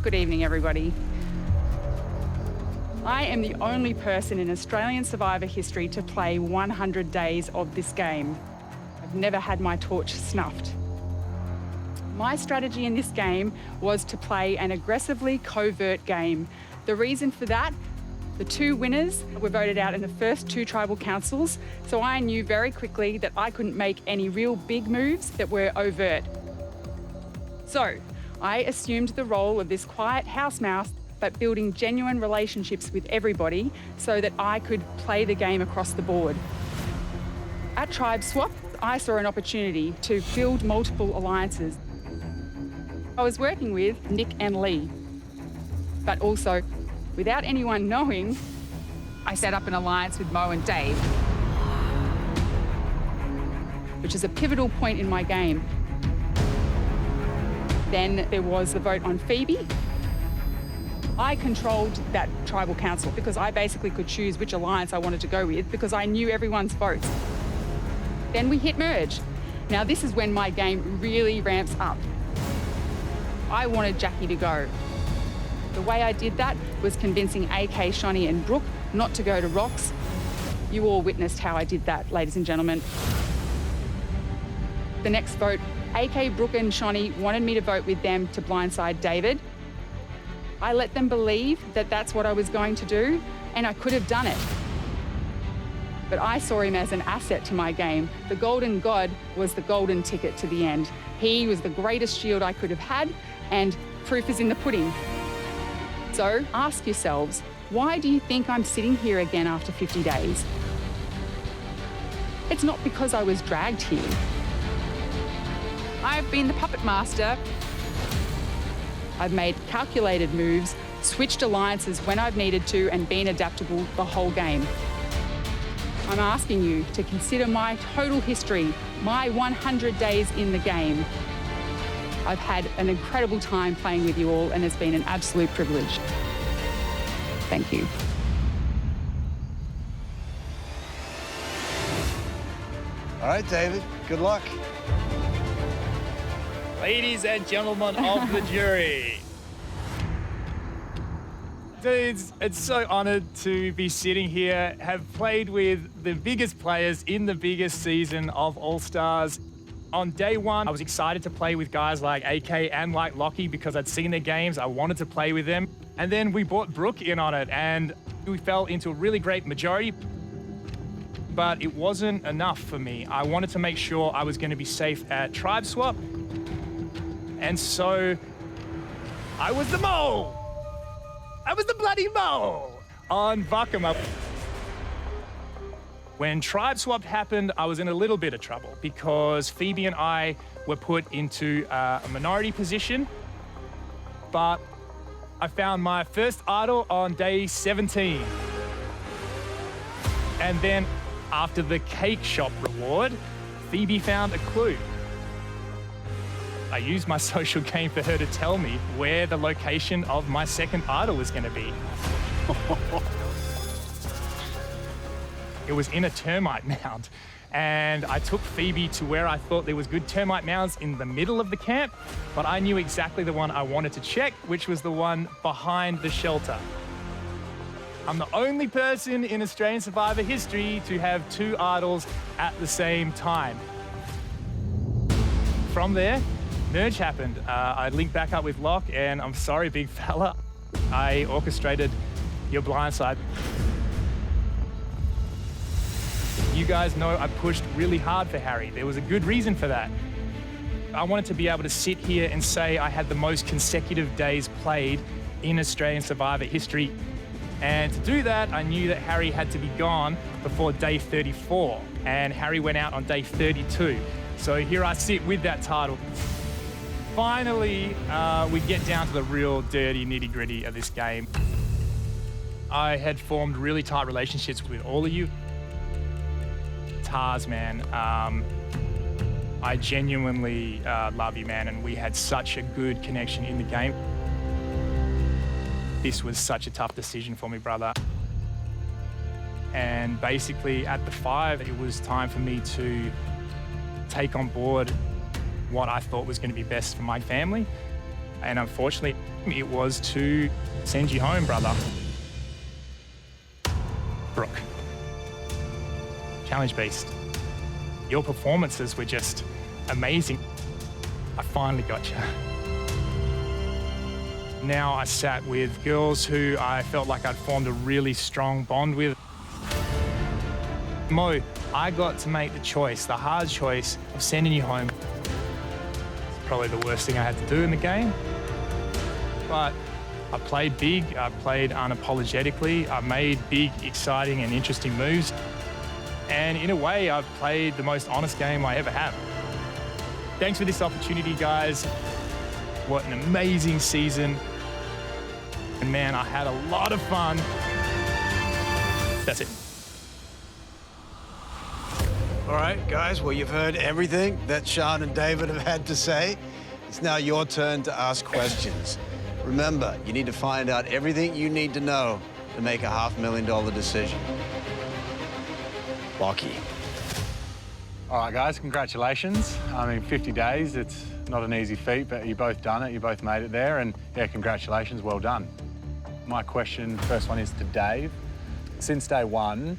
Good evening, everybody. I am the only person in Australian Survivor history to play 100 days of this game. I've never had my torch snuffed. My strategy in this game was to play an aggressively covert game. The reason for that, the two winners were voted out in the first two tribal councils, so I knew very quickly that I couldn't make any real big moves that were overt. So, I assumed the role of this quiet house mouse, but building genuine relationships with everybody so that I could play the game across the board. At Tribe Swap, I saw an opportunity to build multiple alliances. I was working with Nick and Lee, but also, without anyone knowing, I set up an alliance with Mo and Dave, which is a pivotal point in my game. Then there was the vote on Phoebe. I controlled that tribal council because I basically could choose which alliance I wanted to go with because I knew everyone's votes. Then we hit merge. Now this is when my game really ramps up. I wanted Jackie to go. The way I did that was convincing AK, Shonny and Brooke not to go to Rocks. You all witnessed how I did that, ladies and gentlemen. The next vote, AK, Brooke and Shonny wanted me to vote with them to blindside David. I let them believe that that's what I was going to do, and I could have done it. But I saw him as an asset to my game. The Golden God was the golden ticket to the end. He was the greatest shield I could have had, and proof is in the pudding. So ask yourselves, why do you think I'm sitting here again after 50 days? It's not because I was dragged here. I've been the puppet master. I've made calculated moves, switched alliances when I've needed to, and been adaptable the whole game. I'm asking you to consider my total history, my 100 days in the game. I've had an incredible time playing with you all, and it's been an absolute privilege. Thank you. All right, David, good luck. Ladies and gentlemen of the jury. Dudes, it's so honored to be sitting here, have played with the biggest players in the biggest season of All-Stars. On day one, I was excited to play with guys like AK and like Lockie because I'd seen their games, I wanted to play with them. And then we brought Brooke in on it and we fell into a really great majority, but it wasn't enough for me. I wanted to make sure I was gonna be safe at Tribe Swap. And so, I was the mole. I was the bloody mole on Vakama. When Tribe Swap happened, I was in a little bit of trouble because Phoebe and I were put into a minority position, but I found my first idol on day 17. And then after the cake shop reward, Phoebe found a clue. I used my social game for her to tell me where the location of my second idol was going to be. It was in a termite mound, and I took Phoebe to where I thought there was good termite mounds in the middle of the camp, but I knew exactly the one I wanted to check, which was the one behind the shelter. I'm the only person in Australian Survivor history to have two idols at the same time. From there, merge happened. I linked back up with Locke, and I'm sorry, big fella. I orchestrated your blindside. You guys know I pushed really hard for Harry. There was a good reason for that. I wanted to be able to sit here and say I had the most consecutive days played in Australian Survivor history. And to do that, I knew that Harry had to be gone before day 34, and Harry went out on day 32. So here I sit with that title. Finally, we get down to the real dirty nitty-gritty of this game. I had formed really tight relationships with all of you. Tars, man, I genuinely love you, man, and we had such a good connection in the game. This was such a tough decision for me, brother. And basically at the 5, it was time for me to take on board what I thought was going to be best for my family. And unfortunately, it was to send you home, brother. Brooke, Challenge Beast, your performances were just amazing. I finally got you. Now I sat with girls who I felt like I'd formed a really strong bond with. Mo, I got to make the choice, the hard choice of sending you home. It's probably the worst thing I had to do in the game. But I played big, I played unapologetically, I made big, exciting and interesting moves. And in a way, I've played the most honest game I ever have. Thanks for this opportunity, guys. What an amazing season. And man, I had a lot of fun. That's it. All right, guys, well, you've heard everything that Sean and David have had to say. It's now your turn to ask questions. Remember, you need to find out everything you need to know to make a $500,000 decision. Lockie. All right, guys, congratulations. I mean, 50 days, it's not an easy feat, but you both done it, you both made it there, and yeah, congratulations, well done. My question, first one is to Dave. Since day one,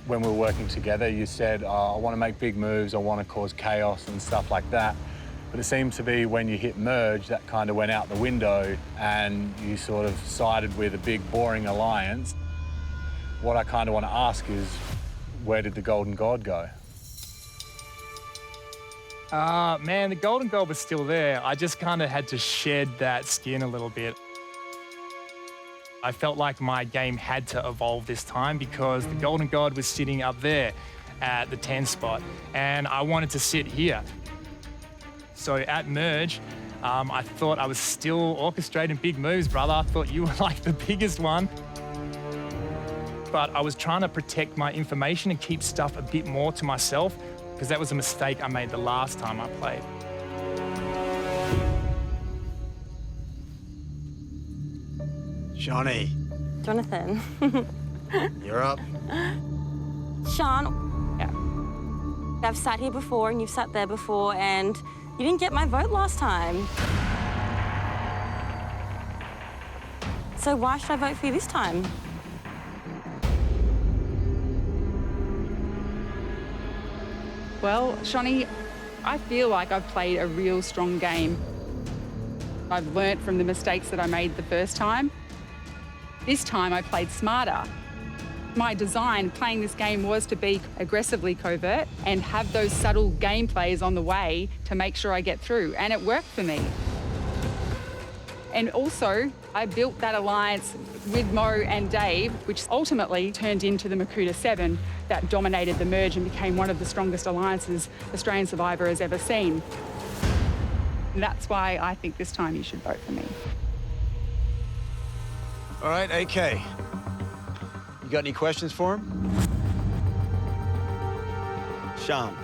when we were working together, you said, I want to make big moves, I want to cause chaos and stuff like that. But it seemed to be when you hit merge, that kind of went out the window and you sort of sided with a big, boring alliance. What I kind of want to ask is, where did the Golden God go? Man, the Golden God was still there. I just kind of had to shed that skin a little bit. I felt like my game had to evolve this time because the Golden God was sitting up there at the 10 spot, and I wanted to sit here. So at merge, I thought I was still orchestrating big moves, brother. I thought you were like the biggest one. But I was trying to protect my information and keep stuff a bit more to myself because that was a mistake I made the last time I played. Johnny. Jonathan. You're up. Sean, yeah. I've sat here before and you've sat there before and you didn't get my vote last time. So why should I vote for you this time? Well, Shawnee, I feel like I've played a real strong game. I've learnt from the mistakes that I made the first time. This time I played smarter. My design playing this game was to be aggressively covert and have those subtle game plays on the way to make sure I get through, and it worked for me. And also, I built that alliance with Mo and Dave, which ultimately turned into the Makuta 7 that dominated the merge and became one of the strongest alliances Australian Survivor has ever seen. And that's why I think this time you should vote for me. All right, AK. You got any questions for him? Sean,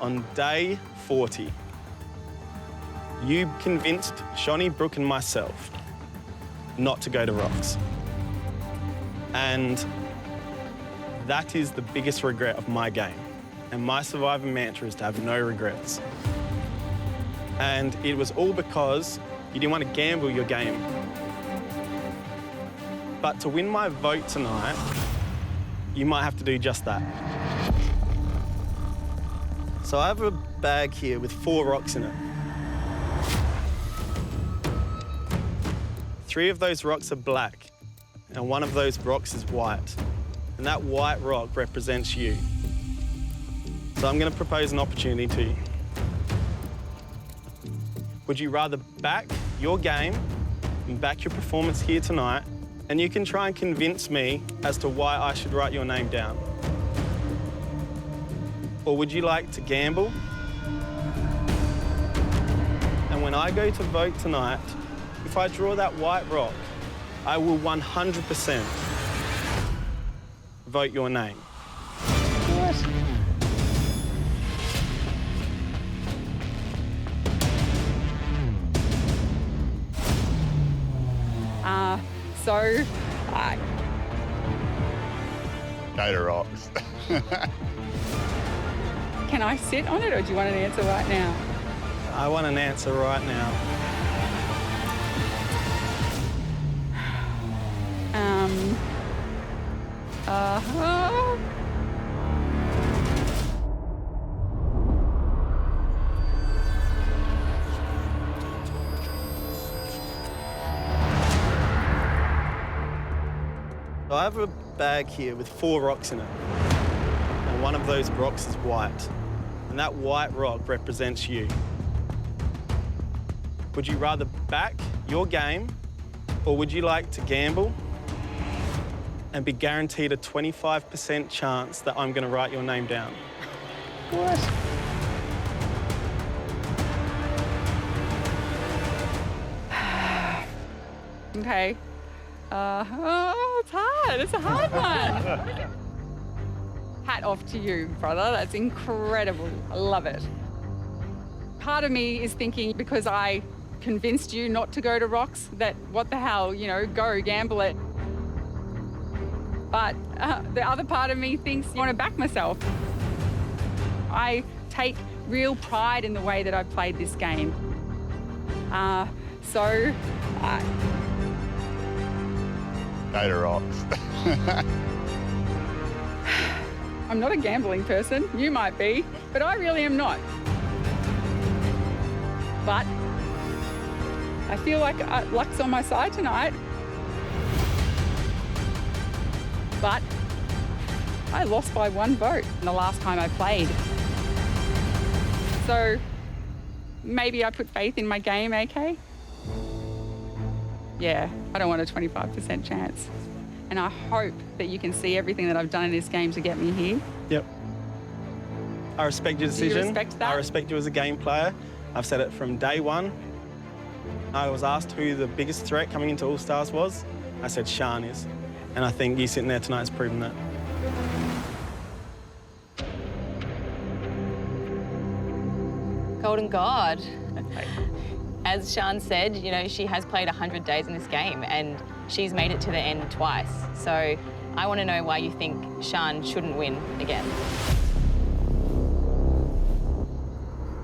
on day 40, you convinced Shawnee, Brooke and myself not to go to rocks. And that is the biggest regret of my game. And my Survivor mantra is to have no regrets. And it was all because you didn't want to gamble your game. But to win my vote tonight, you might have to do just that. So I have a bag here with 4 rocks in it. 3 of those rocks are black, and 1 of those rocks is white. And that white rock represents you. So I'm going to propose an opportunity to you. Would you rather back your game and back your performance here tonight, and you can try and convince me as to why I should write your name down? or would you like to gamble? And when I go to vote tonight, if I draw that white rock, I will 100% vote your name. So, Gator rocks. can I sit on it, or do you want an answer right now? I want an answer right now. I have a bag here with 4 rocks in it. And one of those rocks is white. And that white rock represents you. Would you rather back your game, or would you like to gamble and be guaranteed a 25% chance that I'm going to write your name down? What? Okay. It's hard. It's a hard one. Hat off to you, brother. That's incredible. I love it. Part of me is thinking, because I convinced you not to go to rocks, that what the hell, you know, go gamble it. But the other part of me thinks I want to back myself. I take real pride in the way that I've played this game. Gator rocks. I'm not a gambling person. You might be, but I really am not. But I feel like luck's on my side tonight. But I lost by 1 vote the last time I played. So maybe I put faith in my game, AK? Yeah, I don't want a 25% chance. And I hope that you can see everything that I've done in this game to get me here. Yep. I respect your decision. Do you respect that? I respect you as a game player. I've said it from day one. I was asked who the biggest threat coming into All Stars was. I said Sean is. And I think you sitting there tonight has proven that. Golden God. As Sean said, you know, she has played 100 days in this game and she's made it to the end twice. So I want to know why you think Sean shouldn't win again.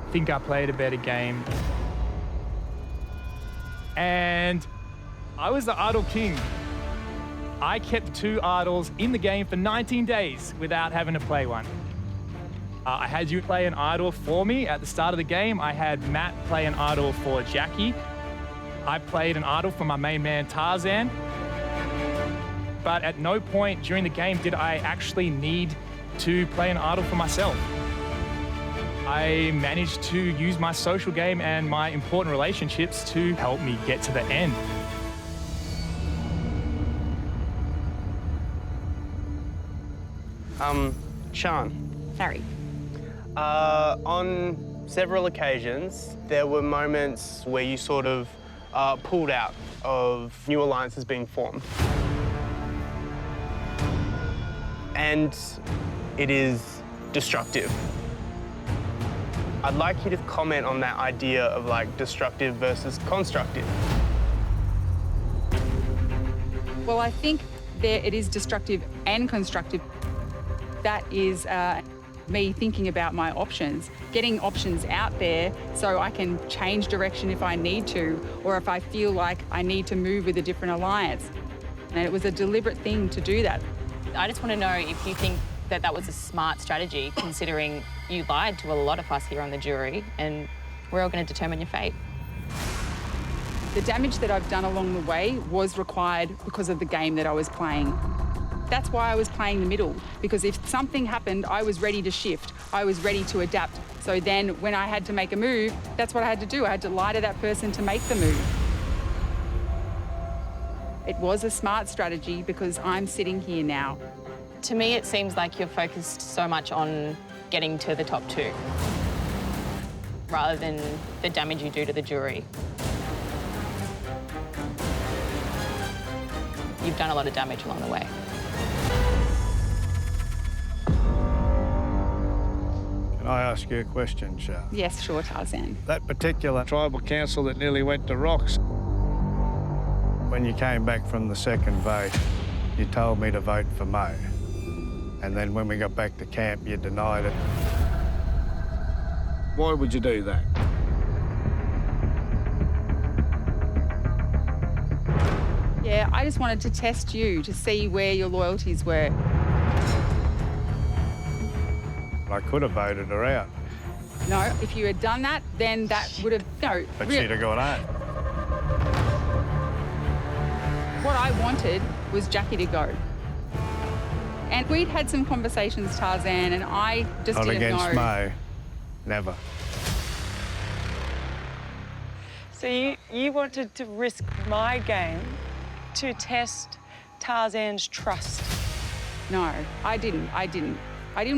I think I played a better game. And I was the idol king. I kept 2 idols in the game for 19 days without having to play one. I had you play an idol for me at the start of the game. I had Matt play an idol for Jackie. I played an idol for my main man, Tarzan. But at no point during the game did I actually need to play an idol for myself. I managed to use my social game and my important relationships to help me get to the end. Sean. Harry. On several occasions, there were moments where you sort of pulled out of new alliances being formed. And it is destructive. I'd like you to comment on that idea of like destructive versus constructive. Well, I think it is destructive and constructive. That is me thinking about my options, getting options out there so I can change direction if I need to, or if I feel like I need to move with a different alliance. And it was a deliberate thing to do that. I just want to know if you think that that was a smart strategy, considering you lied to a lot of us here on the jury, and we're all going to determine your fate. The damage that I've done along the way was required because of the game that I was playing. That's why I was playing the middle, because if something happened, I was ready to shift. I was ready to adapt. So then when I had to make a move, that's what I had to do. I had to lie to that person to make the move. It was a smart strategy because I'm sitting here now. To me, it seems like you're focused so much on getting to the top 2 rather than the damage you do to the jury. You've done a lot of damage along the way. Can I ask you a question, Shah? Yes, sure, Tarzan. That particular tribal council that nearly went to rocks, when you came back from the second vote, you told me to vote for Mo. And then when we got back to camp, you denied it. Why would you do that? Yeah, I just wanted to test you to see where your loyalties were. I could have voted her out. No, if you had done that, then that would have, no. But she'd have got out. What I wanted was Jackie to go. And we'd had some conversations, Tarzan, and I just Not didn't know. against Mo, never. So you wanted to risk my game to test Tarzan's trust? No, I didn't. I didn't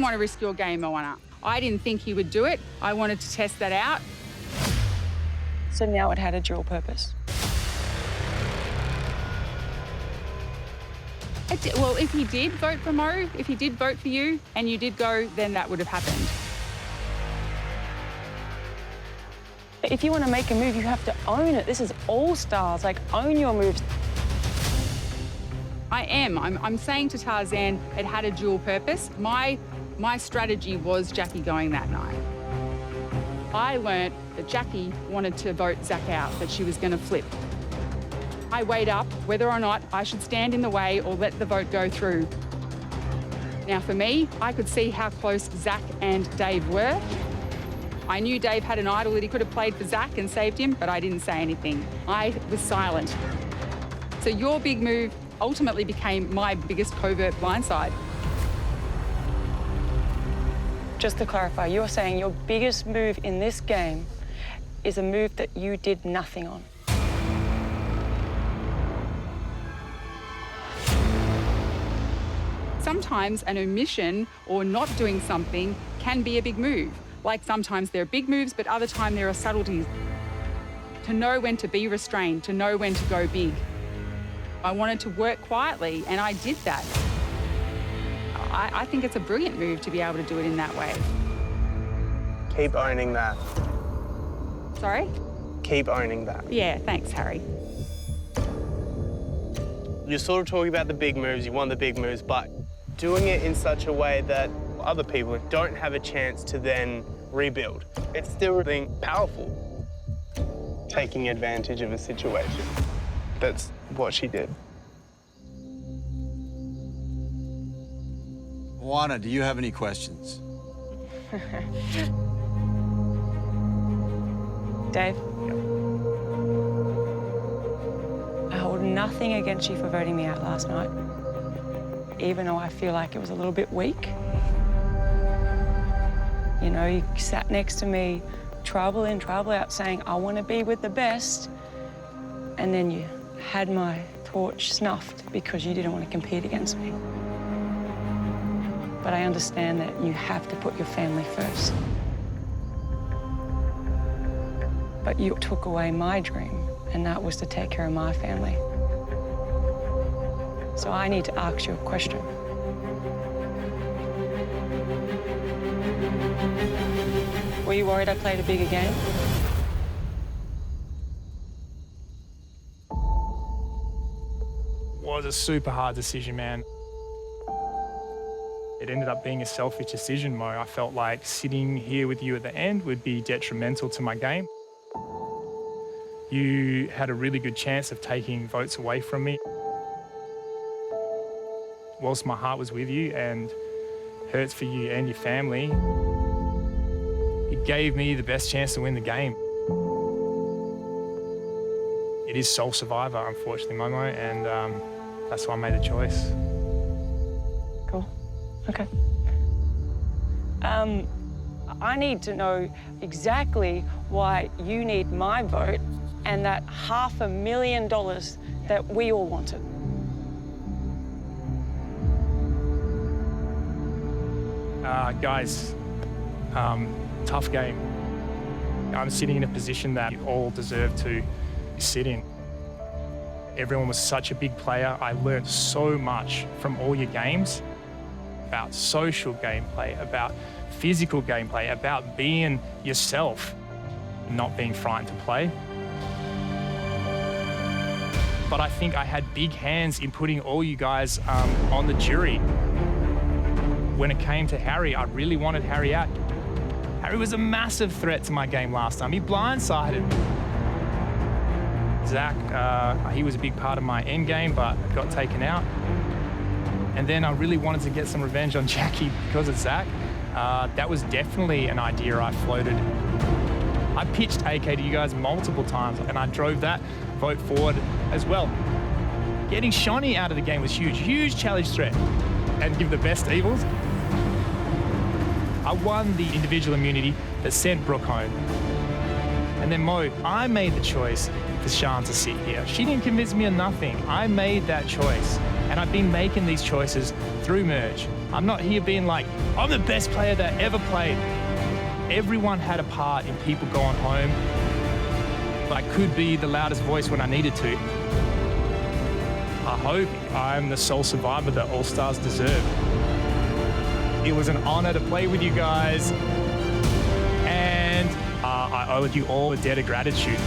want to risk your game, Moana. I didn't think he would do it. I wanted to test that out. So now it had a dual purpose. Well, if he did vote for Mo, if he did vote for you and you did go, then that would have happened. If you want to make a move, you have to own it. This is all stars, like own your moves. I am. I'm saying to Tarzan, it had a dual purpose. My strategy was Jackie going that night. I learnt that Jackie wanted to vote Zach out, that she was going to flip. I weighed up whether or not I should stand in the way or let the vote go through. Now, for me, I could see how close Zach and Dave were. I knew Dave had an idol that he could have played for Zach and saved him, but I didn't say anything. I was silent. So your big move ultimately became my biggest covert blindside. Just to clarify, you're saying your biggest move in this game is a move that you did nothing on. Sometimes an omission or not doing something can be a big move. Like sometimes there are big moves, but other times there are subtleties. To know when to be restrained, to know when to go big. I wanted to work quietly, and I did that. I think it's a brilliant move to be able to do it in that way. Keep owning that. Sorry? Keep owning that. Yeah, thanks, Harry. You're sort of talking about the big moves, you want the big moves, but doing it in such a way that other people don't have a chance to then rebuild. It's still being powerful, taking advantage of a situation. That's what she did. Moana, do you have any questions? Dave? I hold nothing against you for voting me out last night, even though I feel like it was a little bit weak. You know, you sat next to me, trouble in, trouble out, saying, I want to be with the best, and then you had my torch snuffed because you didn't want to compete against me. But I understand that you have to put your family first. But you took away my dream, and that was to take care of my family. So I need to ask you a question. Were you worried I played a bigger game? It was a super hard decision, man. It ended up being a selfish decision, Mo. I felt like sitting here with you at the end would be detrimental to my game. You had a really good chance of taking votes away from me. Whilst my heart was with you and hurts for you and your family, it gave me the best chance to win the game. It is sole survivor, unfortunately, Momo, and that's why I made the choice. Cool. Okay. I need to know exactly why you need my vote and that $500,000 that we all wanted. Guys, tough game. I'm sitting in a position that you all deserve to sit in. Everyone was such a big player. I learned so much from all your games about social gameplay, about physical gameplay, about being yourself, not being frightened to play. But I think I had big hands in putting all you guys on the jury. When it came to Harry, I really wanted Harry out. Harry was a massive threat to my game last time. He blindsided me. Zach, he was a big part of my end game, but got taken out. And then I really wanted to get some revenge on Jackie because of Zach. That was definitely an idea I floated. I pitched AK to you guys multiple times, and I drove that vote forward as well. Getting Shawnee out of the game was huge, huge challenge threat. And give the best evils. I won the individual immunity that sent Brooke home. And then Mo, I made the choice for Sian to sit here. She didn't convince me of nothing. I made that choice. And I've been making these choices through Merge. I'm not here being like, I'm the best player that ever played. Everyone had a part in people going home. But I could be the loudest voice when I needed to. I hope I'm the sole survivor that All Stars deserve. It was an honor to play with you guys. And I owe you all a debt of gratitude.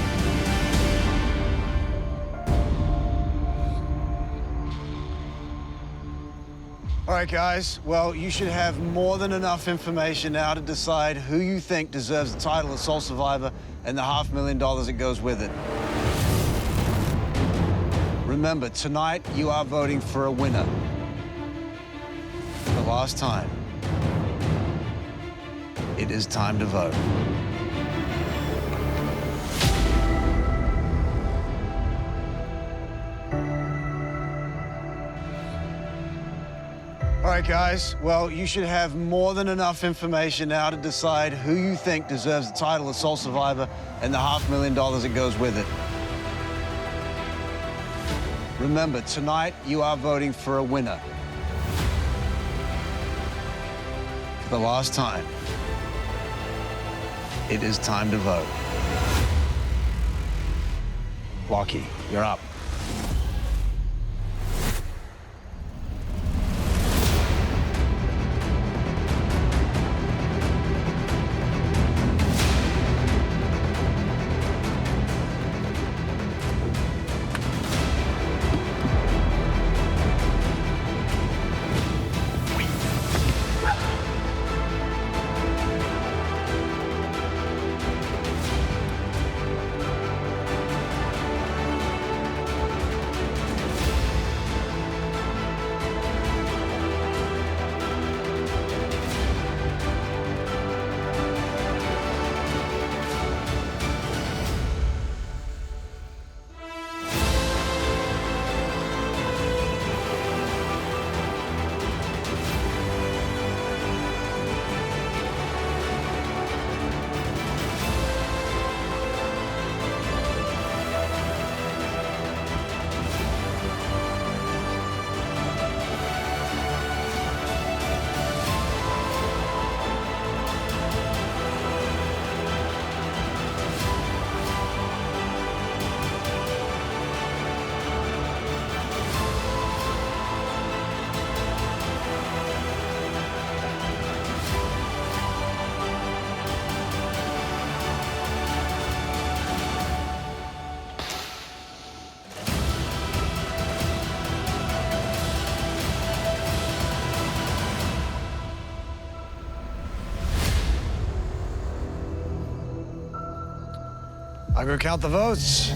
All right, guys. Well, you should have more than enough information now to decide who you think deserves the title of Sole Survivor and the $500,000 that goes with it. Remember, tonight you are voting for a winner. For the last time. It is time to vote. All right, guys. Well, you should have more than enough information now to decide who you think deserves the title of Sole Survivor and the $500,000 that goes with it. Remember, tonight you are voting for a winner. For the last time. It is time to vote. Lockie, you're up. I'll go count the votes.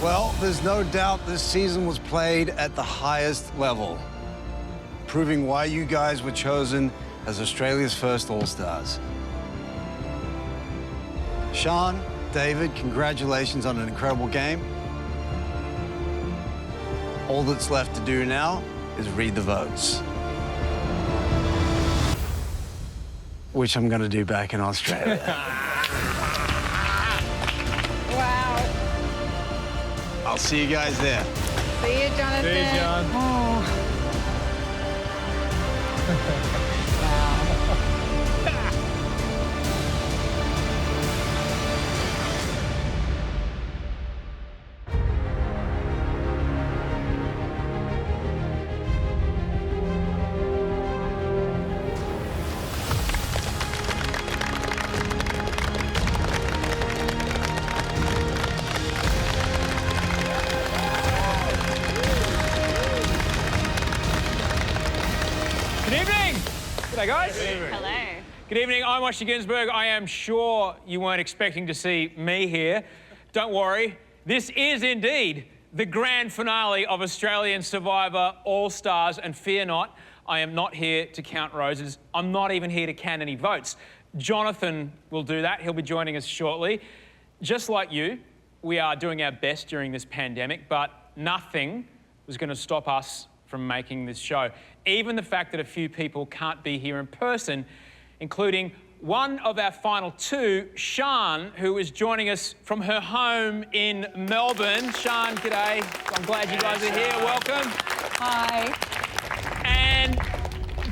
Well, there's no doubt this season was played at the highest level, proving why you guys were chosen as Australia's first All-Stars. Sian, David, congratulations on an incredible game. All that's left to do now is read the votes. Which I'm gonna do back in Australia. Wow. I'll see you guys there. See you, Jonathan. See you, John. Oh. Good evening. G'day, guys. Hello. Good evening. I'm Osher Ginsberg. I am sure you weren't expecting to see me here. Don't worry. This is indeed the grand finale of Australian Survivor All-Stars, and fear not, I am not here to count roses. I'm not even here to count any votes. Jonathan will do that. He'll be joining us shortly. Just like you, we are doing our best during this pandemic, but nothing was going to stop us from making this show. Even the fact that a few people can't be here in person, including one of our final two, Sian, who is joining us from her home in Melbourne. Sian, g'day. I'm glad you guys are here. Welcome. Hi. And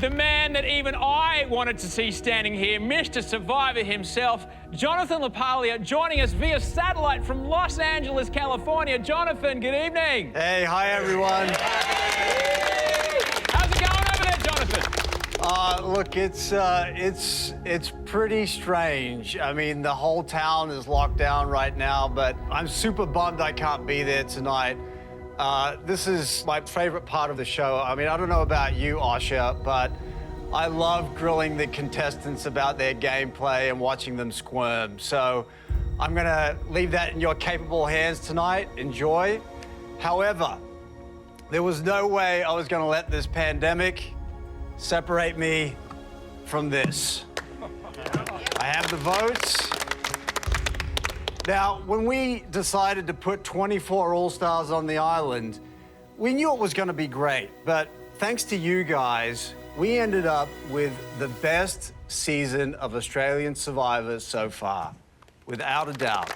the man that even I wanted to see standing here, Mr. Survivor himself, Jonathan LaPaglia, joining us via satellite from Los Angeles, California. Jonathan, good evening. Hey, hi everyone. How's it going over there, Jonathan? Look, it's pretty strange. I mean, the whole town is locked down right now, but I'm super bummed I can't be there tonight. This is my favorite part of the show. I mean, I don't know about you, Osher, but I love grilling the contestants about their gameplay and watching them squirm. So I'm gonna leave that in your capable hands tonight. Enjoy. However, there was no way I was gonna let this pandemic separate me from this. I have the votes. Now, when we decided to put 24 All-Stars on the island, we knew it was going to be great, but thanks to you guys, we ended up with the best season of Australian Survivors so far, without a doubt.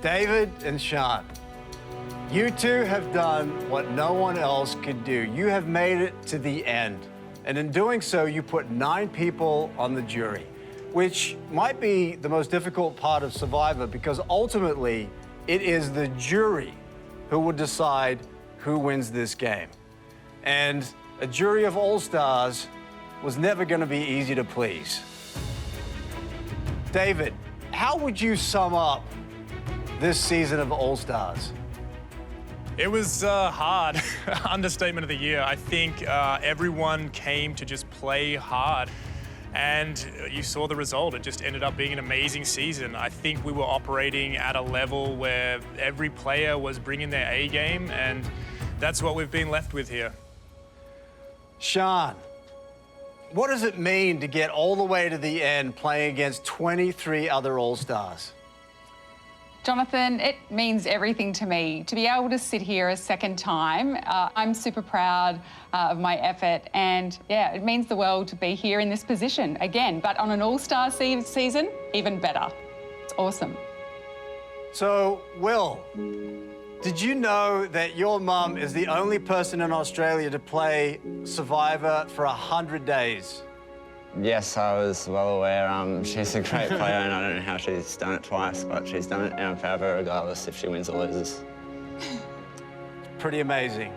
David and Sian, you two have done what no one else could do. You have made it to the end. And in doing so, you put 9 people on the jury, which might be the most difficult part of Survivor because ultimately it is the jury who will decide who wins this game. And a jury of All-Stars was never going to be easy to please. David, how would you sum up this season of All-Stars? It was hard. Understatement of the year. I think everyone came to just play hard. And you saw the result. It just ended up being an amazing season. I think we were operating at a level where every player was bringing their A game, and that's what we've been left with here. Sian, what does it mean to get all the way to the end playing against 23 other All-Stars? Jonathan, it means everything to me. To be able to sit here a second time, I'm super proud of my effort, and yeah, it means the world to be here in this position again, but on an All-Star season, even better. It's awesome. So, Will, did you know that your mum is the only person in Australia to play Survivor for 100 days? Yes, I was well aware. She's a great player, and I don't know how she's done it twice, but she's done it in our favour regardless if she wins or loses. Pretty amazing.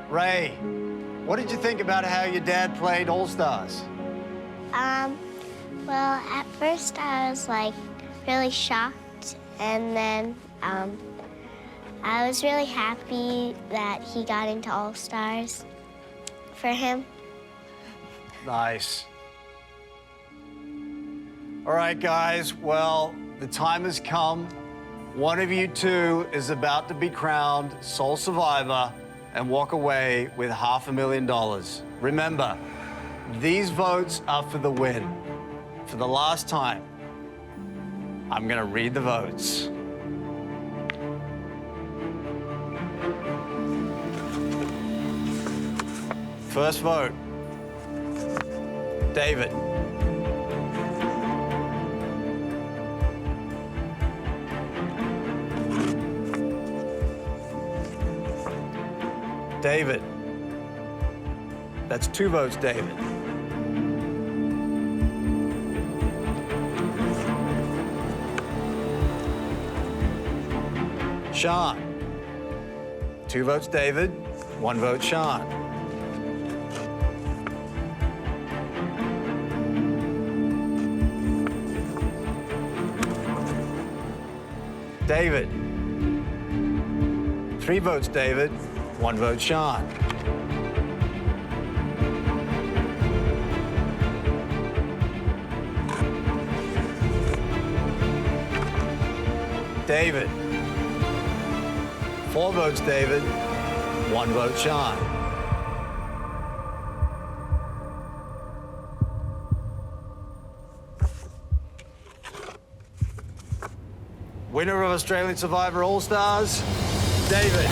Ray, what did you think about how your dad played All-Stars? Well, at first I was like really shocked, and then I was really happy that he got into All-Stars for him. Nice. All right, guys, well, the time has come. One of you two is about to be crowned sole survivor and walk away with $500,000. Remember, these votes are for the win. For the last time, I'm gonna read the votes. First vote, David. David. That's 2 votes, David. Sean. 2 votes, David. 1 vote, Sean. David. 3 votes, David. 1 vote, Sean. David. 4 votes, David. 1 vote, Sean. Winner of Australian Survivor All-Stars, David.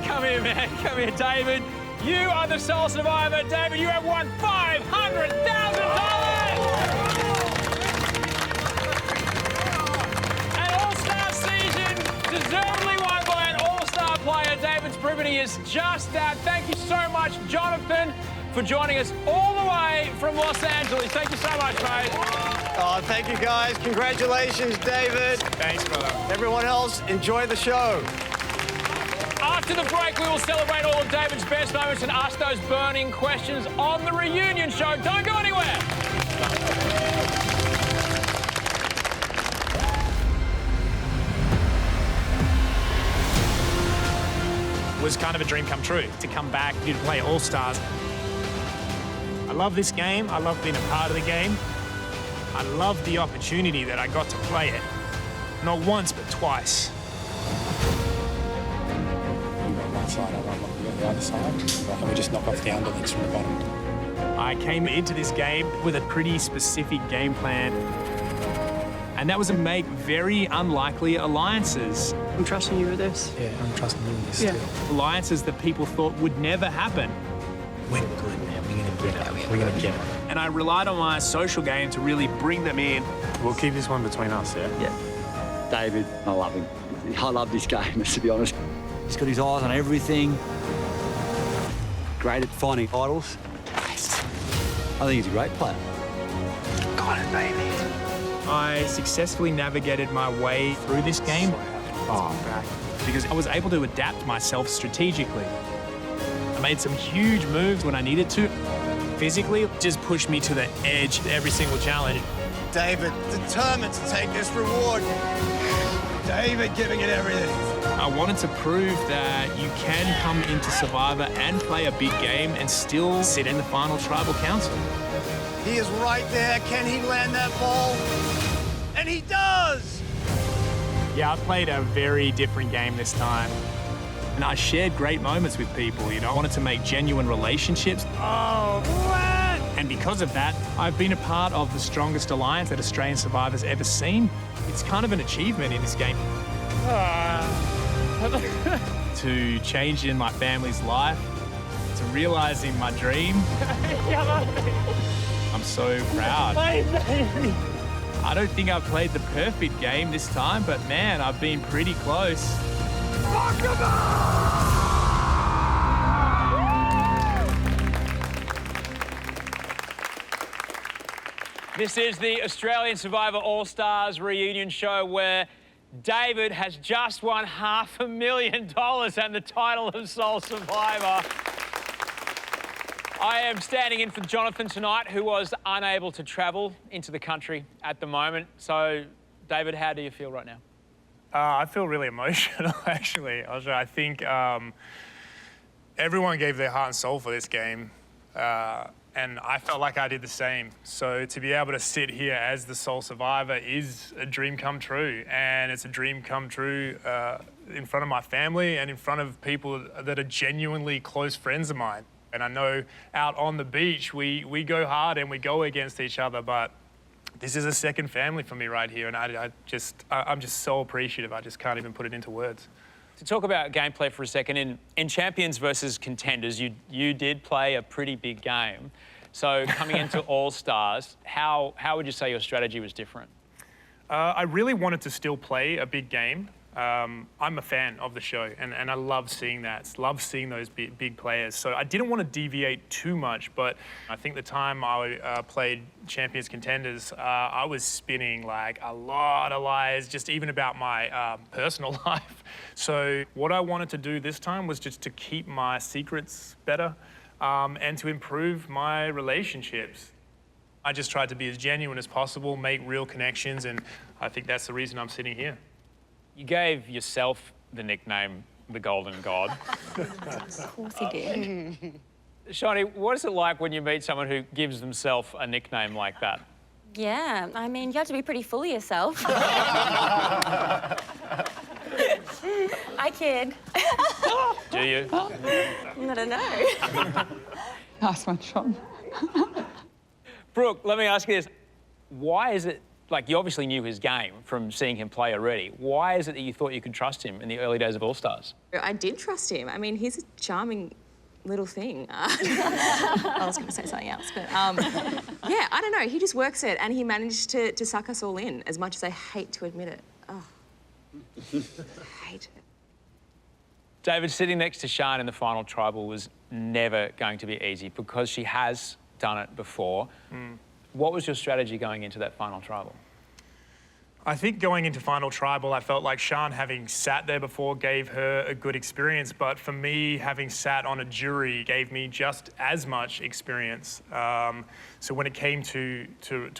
Come here, man. Come here, David. You are the sole survivor. David, you have won $500,000! An All-Star season deservedly won by an All-Star player. David's proven he is just that. Thank you so much, Jonathan, for joining us all the way from Los Angeles. Thank you so much, mate. Oh, thank you, guys. Congratulations, David. Thanks, brother. Everyone else, enjoy the show. After the break, we will celebrate all of David's best moments and ask those burning questions on the reunion show. Don't go anywhere. It was kind of a dream come true to come back to play All-Stars. I love this game. I love being a part of the game. I love the opportunity that I got to play it. Not once, but twice. Side, I won't look at the other side, and we just knock off the underlings from the bottom. I came into this game with a pretty specific game plan, and that was to make very unlikely alliances. I'm trusting you with this. Yeah, I'm trusting you with this Yeah. too. Alliances that people thought would never happen. We're good, man. We're going to get it. We're going to get it. And I relied on my social game to really bring them in. We'll keep this one between us, yeah? Yeah. David, I love him. I love this game, to be honest. He's got his eyes on everything. Great at finding idols. Nice. I think he's a great player. Got it, baby. I successfully navigated my way through this game. Because I was able to adapt myself strategically. I made some huge moves when I needed to. Physically, it just pushed me to the edge every single challenge. David, determined to take this reward. David giving it everything. I wanted to prove that you can come into Survivor and play a big game and still sit in the final tribal council. He is right there. Can he land that ball? And he does! Yeah, I played a very different game this time. And I shared great moments with people, you know. I wanted to make genuine relationships. Oh, what? And because of that, I've been a part of the strongest alliance that Australian Survivor's ever seen. It's kind of an achievement in this game. To change in my family's life, to realizing my dream. I'm so proud. I don't think I've played the perfect game this time, but man, I've been pretty close. This is the Australian Survivor All-Stars reunion show where David has just won $500,000 and the title of Sole Survivor. I am standing in for Jonathan tonight, who was unable to travel into the country at the moment. So, David, how do you feel right now? I feel really emotional, actually. I think everyone gave their heart and soul for this game, and I felt like I did the same. So to be able to sit here as the sole survivor is a dream come true, and it's a dream come true in front of my family and in front of people that are genuinely close friends of mine. And I know out on the beach, we go hard and we go against each other, but this is a second family for me right here, and I'm just so appreciative. I just can't even put it into words. To talk about gameplay for a second, in Champions versus Contenders, you did play a pretty big game. So coming into All-Stars, how would you say your strategy was different? I really wanted to still play a big game. I'm a fan of the show, and I love seeing that. Love seeing those big players. So I didn't want to deviate too much, but I think the time I played Champions Contenders, I was spinning like a lot of lies, just even about my personal life. So what I wanted to do this time was just to keep my secrets better and to improve my relationships. I just tried to be as genuine as possible, make real connections, and I think that's the reason I'm sitting here. You gave yourself the nickname the Golden God. Of course he did. Shawnee, what is it like when you meet someone who gives themselves a nickname like that? Yeah, I mean, you have to be pretty full of yourself. I kid. Do you? I don't know. Nice one, Sean. Brooke, let me ask you this. Why is it, like, you obviously knew his game from seeing him play already. Why is it that you thought you could trust him in the early days of All-Stars? I did trust him. I mean, he's a charming little thing. I was going to say something else, but yeah, I don't know. He just works it, and he managed to suck us all in, as much as I hate to admit it. Oh, hate it. David, sitting next to Sian in the final tribal was never going to be easy because she has done it before. What was your strategy going into that final tribal? I think going into final tribal, I felt like Sian, having sat there before, gave her a good experience. But for me, having sat on a jury gave me just as much experience. So when it came to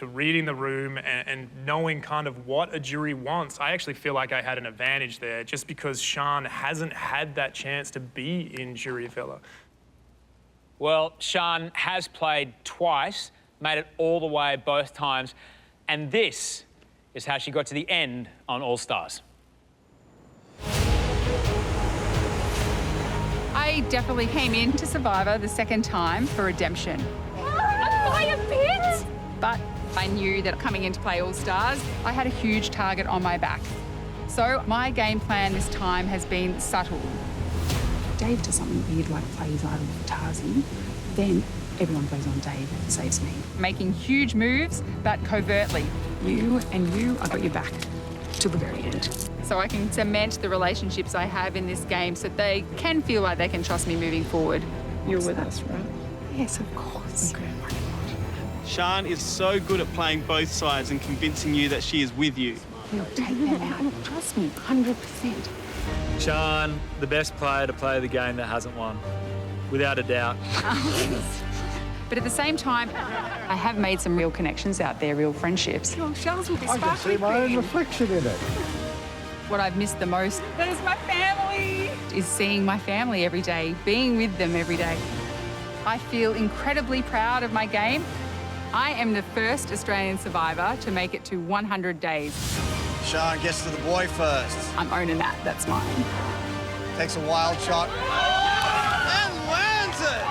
reading the room and knowing kind of what a jury wants, I actually feel like I had an advantage there, just because Sian hasn't had that chance to be in jury filler. Well, Sian has played twice, made it all the way both times, and this is how she got to the end on All-Stars. I definitely came into Survivor the second time for redemption. Play a bit! But I knew that coming in to play All-Stars, I had a huge target on my back. So my game plan this time has been subtle. Dave does something weird like play his idol for Tarzan, then everyone goes on Dave and saves me. Making huge moves, but covertly. You and you, I got your back to the very end. So I can cement the relationships I have in this game so they can feel like they can trust me moving forward. You're with us, right? Yes, of course. Okay. Sian is so good at playing both sides and convincing you that she is with you. We'll take them out. Trust me, 100%. Sian, the best player to play the game that hasn't won, without a doubt. But at the same time, I have made some real connections out there, real friendships. Your shells will be I can see my own reflection in it. What I've missed the most is my family. Is seeing my family every day, being with them every day. I feel incredibly proud of my game. I am the first Australian survivor to make it to 100 days. Sian gets to the boy first. I'm owning that, that's mine. Takes a wild shot. And lands it!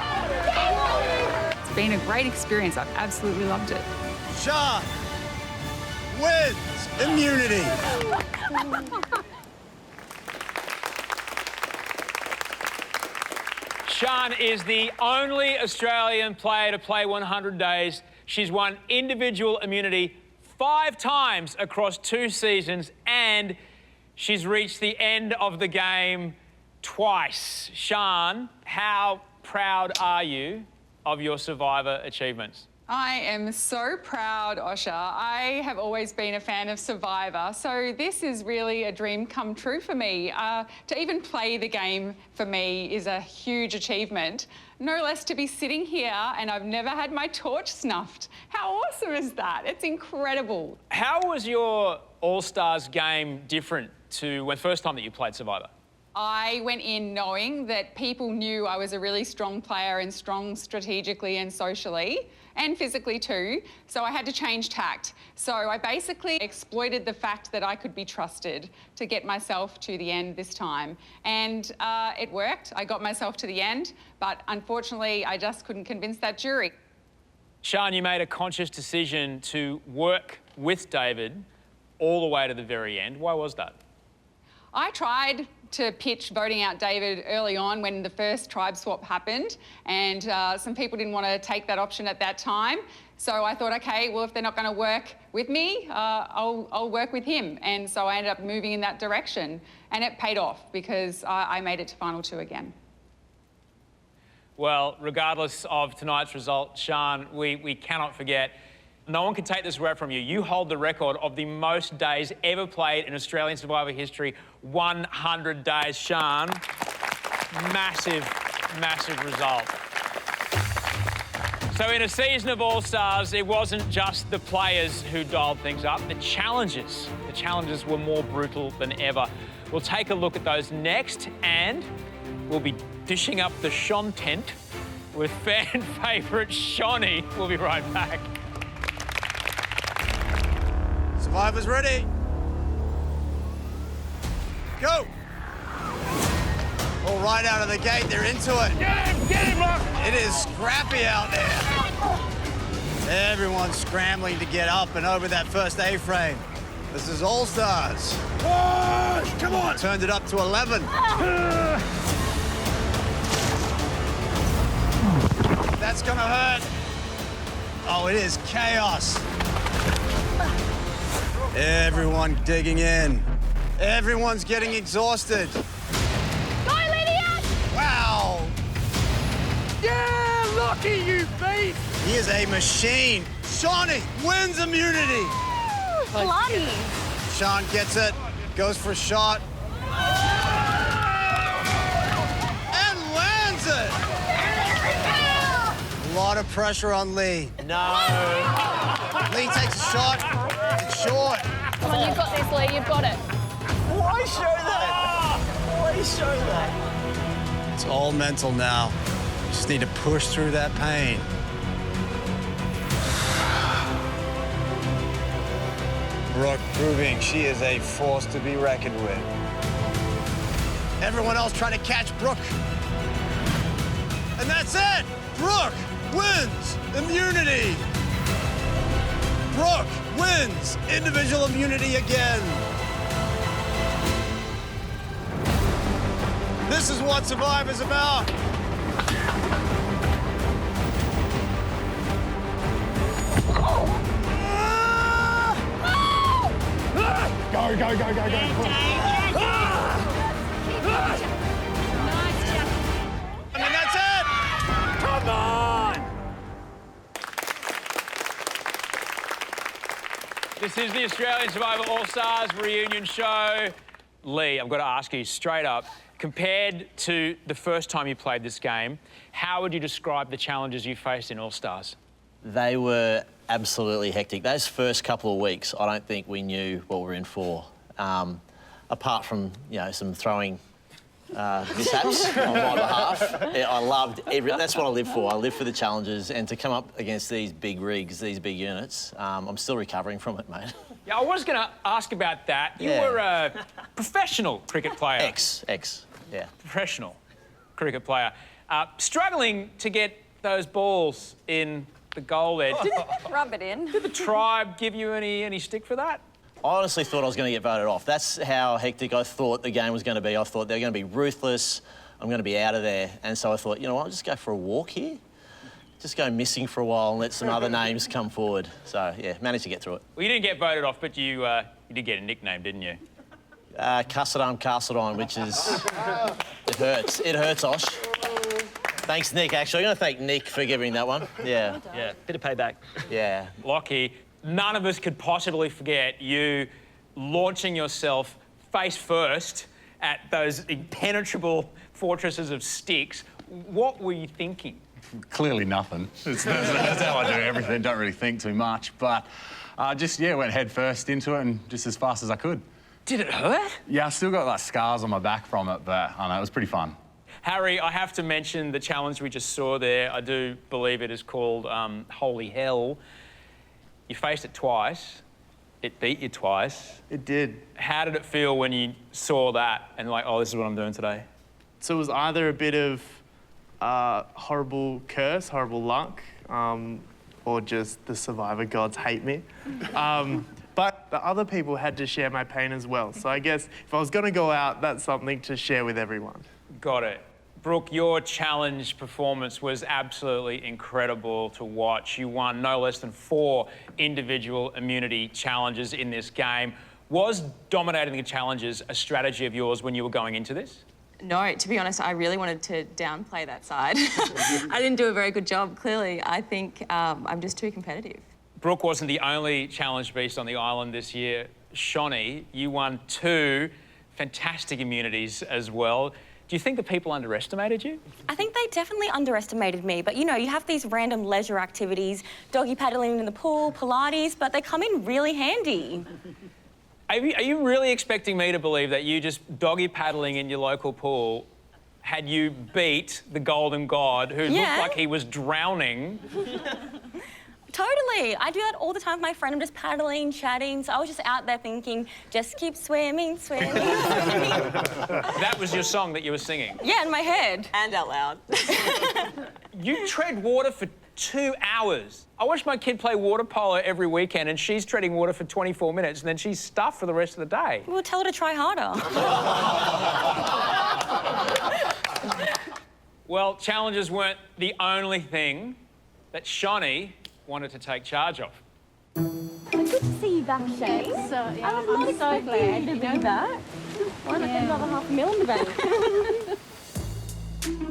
It's been a great experience. I've absolutely loved it. Sian wins immunity. Sian is the only Australian player to play 100 days. She's won individual immunity 5 times across 2 seasons, and she's reached the end of the game twice. Sian, how proud are you of your Survivor achievements? I am so proud, Osher. I have always been a fan of Survivor, so this is really a dream come true for me. To even play the game for me is a huge achievement. No less to be sitting here and I've never had my torch snuffed. How awesome is that? It's incredible. How was your All-Stars game different to when first time that you played Survivor? I went in knowing that people knew I was a really strong player and strong strategically and socially and physically too, so I had to change tact. So I basically exploited the fact that I could be trusted to get myself to the end this time. And it worked. I got myself to the end, but unfortunately, I just couldn't convince that jury. Sian, you made a conscious decision to work with David all the way to the very end. Why was that? I tried to pitch voting out David early on when the first tribe swap happened, and some people didn't want to take that option at that time. So I thought, okay, well, if they're not going to work with me, I'll work with him. And so I ended up moving in that direction, and it paid off because I made it to final 2 again. Well, regardless of tonight's result, Sian, we cannot forget, no one can take this away from you. You hold the record of the most days ever played in Australian Survivor history, 100 days. Sian, massive, massive result. So in a season of All-Stars, it wasn't just the players who dialed things up, the challenges were more brutal than ever. We'll take a look at those next, and we'll be dishing up the Sean tent with fan favourite Shawnee. We'll be right back. Survivor's ready. Go. All right out of the gate, they're into it. Get him, Mark. It is scrappy out there. Everyone's scrambling to get up and over that first A-frame. This is All-Stars. Come on. Turned it up to 11. That's gonna hurt. Oh, it is chaos. Everyone digging in. Everyone's getting exhausted. Go, Lydia! Wow. Yeah, lucky you, beat! He is a machine. Shawnee wins immunity. Bloody. Sian gets it, goes for a shot. And lands it. A lot of pressure on Lee. No. Lee takes a shot. It's short. Come on, you've got this, Lee. You've got it. Why show that? Why show that? It's all mental now. You just need to push through that pain. Brooke proving she is a force to be reckoned with. Everyone else trying to catch Brooke. And that's it! Brooke wins immunity! Brooke wins individual immunity again. This is what Survivor's about. Go, go, go, go, go. And that's it! Come on! This is the Australian Survivor All-Stars reunion show. Lee, I've got to ask you straight up, compared to the first time you played this game, how would you describe the challenges you faced in All-Stars? They were absolutely hectic. Those first couple of weeks, I don't think we knew what we were in for. Apart from, you know, some throwing mishaps on my behalf. I loved that's what I live for. I live for the challenges, and to come up against these big rigs, these big units, I'm still recovering from it, mate. Yeah, I was going to ask about that. You were a professional cricket player. Yeah. Professional cricket player. Struggling to get those balls in the goal there. Rub it in. Did the tribe give you any stick for that? I honestly thought I was going to get voted off. That's how hectic I thought the game was going to be. I thought they're going to be ruthless. I'm going to be out of there. And so I thought, you know what, I'll just go for a walk here. Just go missing for a while and let some other names come forward. So, yeah, managed to get through it. Well, you didn't get voted off, but you did get a nickname, didn't you? Castledon, which is... It hurts. It hurts, Osh. Thanks, Nick, actually. I'm going to thank Nick for giving that one. Yeah. Yeah, bit of payback. Yeah. Lockie, none of us could possibly forget you launching yourself face first at those impenetrable fortresses of sticks. What were you thinking? Clearly nothing. That's how I do everything. Don't really think too much. But just, went head first into it and just as fast as I could. Did it hurt? Yeah, I still got like scars on my back from it, but I don't know, it was pretty fun. Harry, I have to mention the challenge we just saw there. I do believe it is called Holy Hell. You faced it twice. It beat you twice. It did. How did it feel when you saw that and like, oh, this is what I'm doing today? So it was either a bit of horrible curse, horrible luck, or just the survivor gods hate me. But the other people had to share my pain as well. So I guess if I was going to go out, that's something to share with everyone. Got it. Brooke, your challenge performance was absolutely incredible to watch. You won no less than 4 individual immunity challenges in this game. Was dominating the challenges a strategy of yours when you were going into this? No, to be honest, I really wanted to downplay that side. I didn't do a very good job, clearly. I think I'm just too competitive. Brooke wasn't the only challenge beast on the island this year. Shonny, you won 2 fantastic immunities as well. Do you think the people underestimated you? I think they definitely underestimated me, but you know, you have these random leisure activities, doggy paddling in the pool, Pilates, but they come in really handy. Are you really expecting me to believe that you just doggy paddling in your local pool had you beat the Golden God who looked like he was drowning? Totally. I do that all the time with my friend. I'm just paddling, chatting. So I was just out there thinking, just keep swimming, swimming, swimming. That was your song that you were singing? Yeah, in my head. And out loud. You tread water for 2 hours. I watch my kid play water polo every weekend and she's treading water for 24 minutes and then she's stuffed for the rest of the day. We'll tell her to try harder. Well, challenges weren't the only thing that Shonny wanted to take charge of. Good to see you back, Shay. So, yeah, I'm so glad you to be back. Why not get another $500,000 in the bank?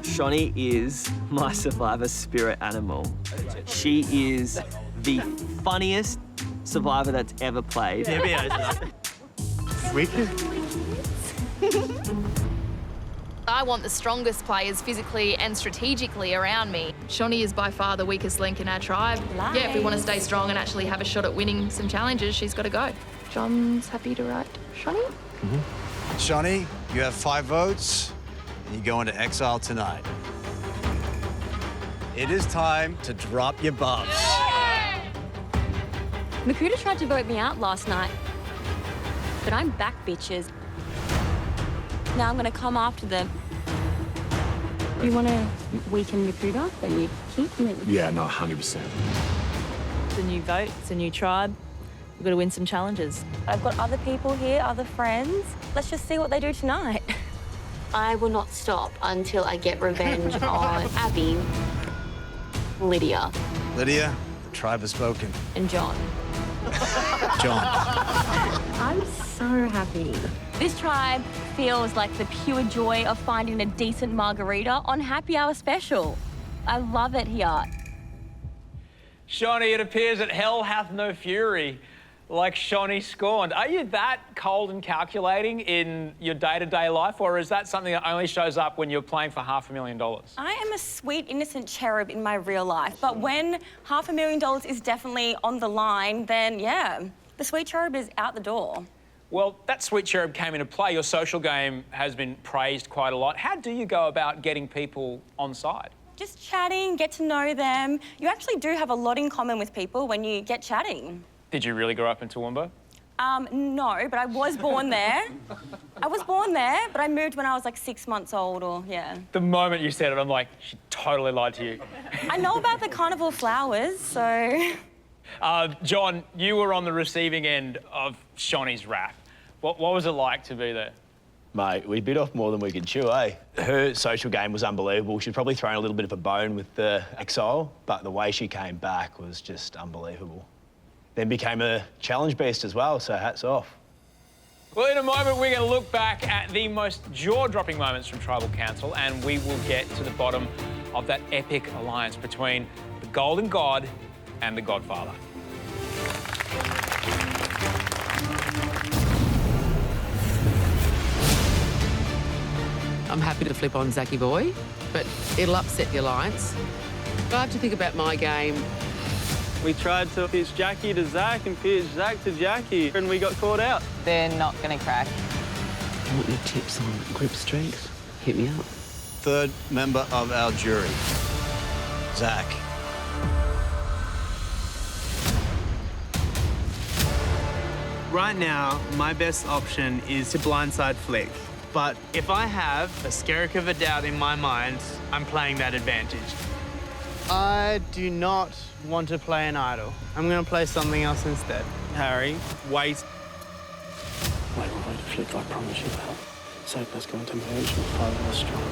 Shonny is my survivor spirit animal. She is the funniest survivor that's ever played. Wicked. I want the strongest players physically and strategically around me. Shonny is by far the weakest link in our tribe. Yeah, if we want to stay strong and actually have a shot at winning some challenges, she's got to go. John's happy to write Shonny? Shonny, you have 5 votes, and you go into exile tonight. It is time to drop your buffs. Makuta tried to vote me out last night, but I'm back, bitches. Now I'm going to come after them. You want to weaken Makuta, then you keep me. Yeah, no, 100%. It's a new vote, it's a new tribe. We've got to win some challenges. I've got other people here, other friends. Let's just see what they do tonight. I will not stop until I get revenge on Abby, Lydia. Lydia, the tribe has spoken. And John. John. I'm so happy. This tribe feels like the pure joy of finding a decent margarita on Happy Hour Special. I love it here. Shonny, it appears that hell hath no fury, like Shonny scorned. Are you that cold and calculating in your day-to-day life, or is that something that only shows up when you're playing for $500,000? I am a sweet, innocent cherub in my real life, but when $500,000 is definitely on the line, then yeah, the sweet cherub is out the door. Well, that sweet cherub came into play. Your social game has been praised quite a lot. How do you go about getting people on side? Just chatting, get to know them. You actually do have a lot in common with people when you get chatting. Did you really grow up in Toowoomba? No, but I was born there. I was born there, but I moved when I was like 6 months old or, yeah. The moment you said it, I'm like, she totally lied to you. I know about the carnival flowers, so... John, you were on the receiving end of Shonny's rap. What was it like to be there? Mate, we bit off more than we could chew, eh? Her social game was unbelievable. She'd probably thrown a little bit of a bone with the exile, but the way she came back was just unbelievable. Then became a challenge beast as well, so hats off. Well, in a moment, we're going to look back at the most jaw-dropping moments from Tribal Council, and we will get to the bottom of that epic alliance between the Golden God and the Godfather. I'm happy to flip on Zachy Boy, but it'll upset the alliance. If I have to think about my game, We tried to pitch Jackie to Zach and pitch Zach to Jackie, and we got caught out. They're not going to crack. I want your tips on grip strength. Hit me up. Third member of our jury, Zach. Right now, my best option is to blindside flick. But if I have a skerrick of a doubt in my mind, I'm playing that advantage. I do not want to play an idol. I'm going to play something else instead. Harry, wait. Wait, I'll wait to flick, I promise you that. Soap's going to merge with 5 strong.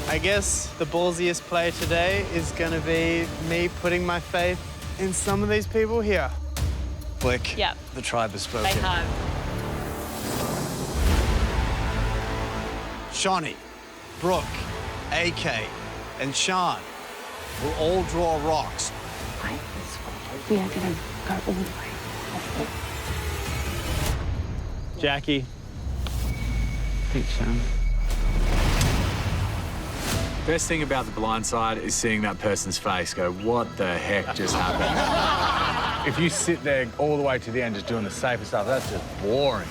I guess the ballsiest play today is going to be me putting my faith in some of these people here. Flick. Yep. The tribe has spoken. They have. Shawnee, Brooke, AK, and Sean will all draw rocks. We are going to go all the way. Jackie. Thanks, Sean. Best thing about the blind side is seeing that person's face go, what the heck just happened? If you sit there all the way to the end just doing the safer stuff, that's just boring.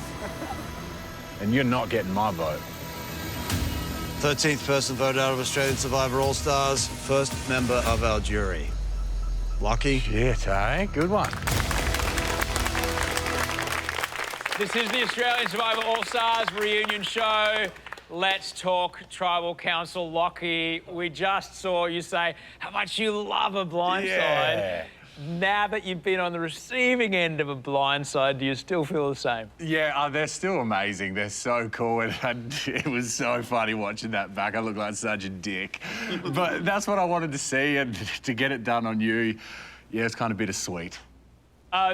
And you're not getting my vote. 13th person voted out of Australian Survivor All-Stars, first member of our jury. Lucky. Shit, eh? Good one. This is the Australian Survivor All-Stars reunion show. Let's talk Tribal Council. Lockie, we just saw you say how much you love a blindside. Now that you've been on the receiving end of a blindside, do you still feel the same? Yeah, they're still amazing. They're so cool. And it was so funny watching that back. I look like such a dick. But that's what I wanted to see, and to get it done on you, yeah, it's kind of bittersweet.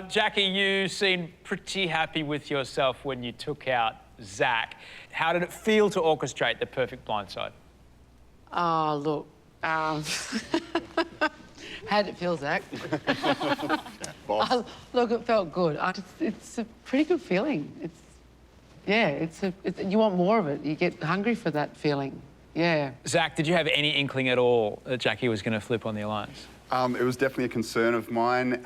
Jackie, you seemed pretty happy with yourself when you took out Zach. How did it feel to orchestrate the perfect blindside? Oh, look. How'd it feel, Zach? Look, it felt good. It's a pretty good feeling. You want more of it. You get hungry for that feeling. Yeah. Zach, did you have any inkling at all that Jackie was going to flip on the alliance? It was definitely a concern of mine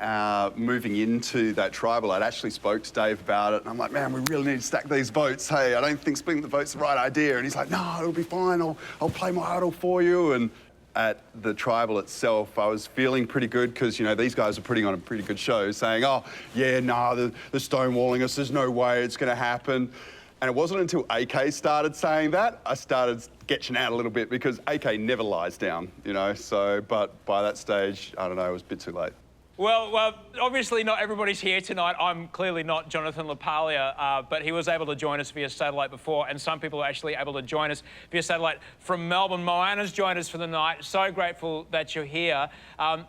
moving into that tribal. I'd actually spoke to Dave about it, and I'm like, man, we really need to stack these votes. Hey, I don't think splitting the vote's the right idea. And he's like, no, it'll be fine. I'll play my idol for you. And at the tribal itself, I was feeling pretty good because, you know, these guys are putting on a pretty good show, saying, oh, yeah, no, they're stonewalling us. There's no way it's going to happen. And it wasn't until AK started saying that, I started sketching out a little bit, because AK never lies down, you know, so, but by that stage, I don't know, it was a bit too late. Well, obviously not everybody's here tonight. I'm clearly not Jonathan LaPaglia, but he was able to join us via satellite before, and some people are actually able to join us via satellite from Melbourne. Moana's joined us for the night. So grateful that you're here.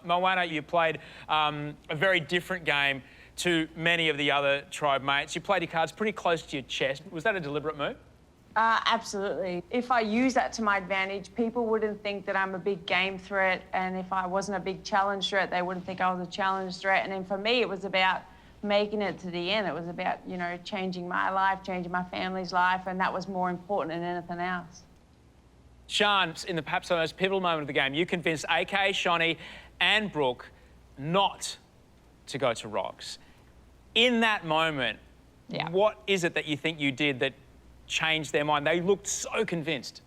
Moana, you played a very different game to many of the other tribe mates. You played your cards pretty close to your chest. Was that a deliberate move? Absolutely. If I use that to my advantage, people wouldn't think that I'm a big game threat, and if I wasn't a big challenge threat, they wouldn't think I was a challenge threat. And then for me, it was about making it to the end. It was about, you know, changing my life, changing my family's life, and that was more important than anything else. Sean, in the perhaps the most pivotal moment of the game, you convinced AK, Shawnee and Brooke not to go to rocks. In that moment, what is it that you think you did that changed their mind? They looked so convinced.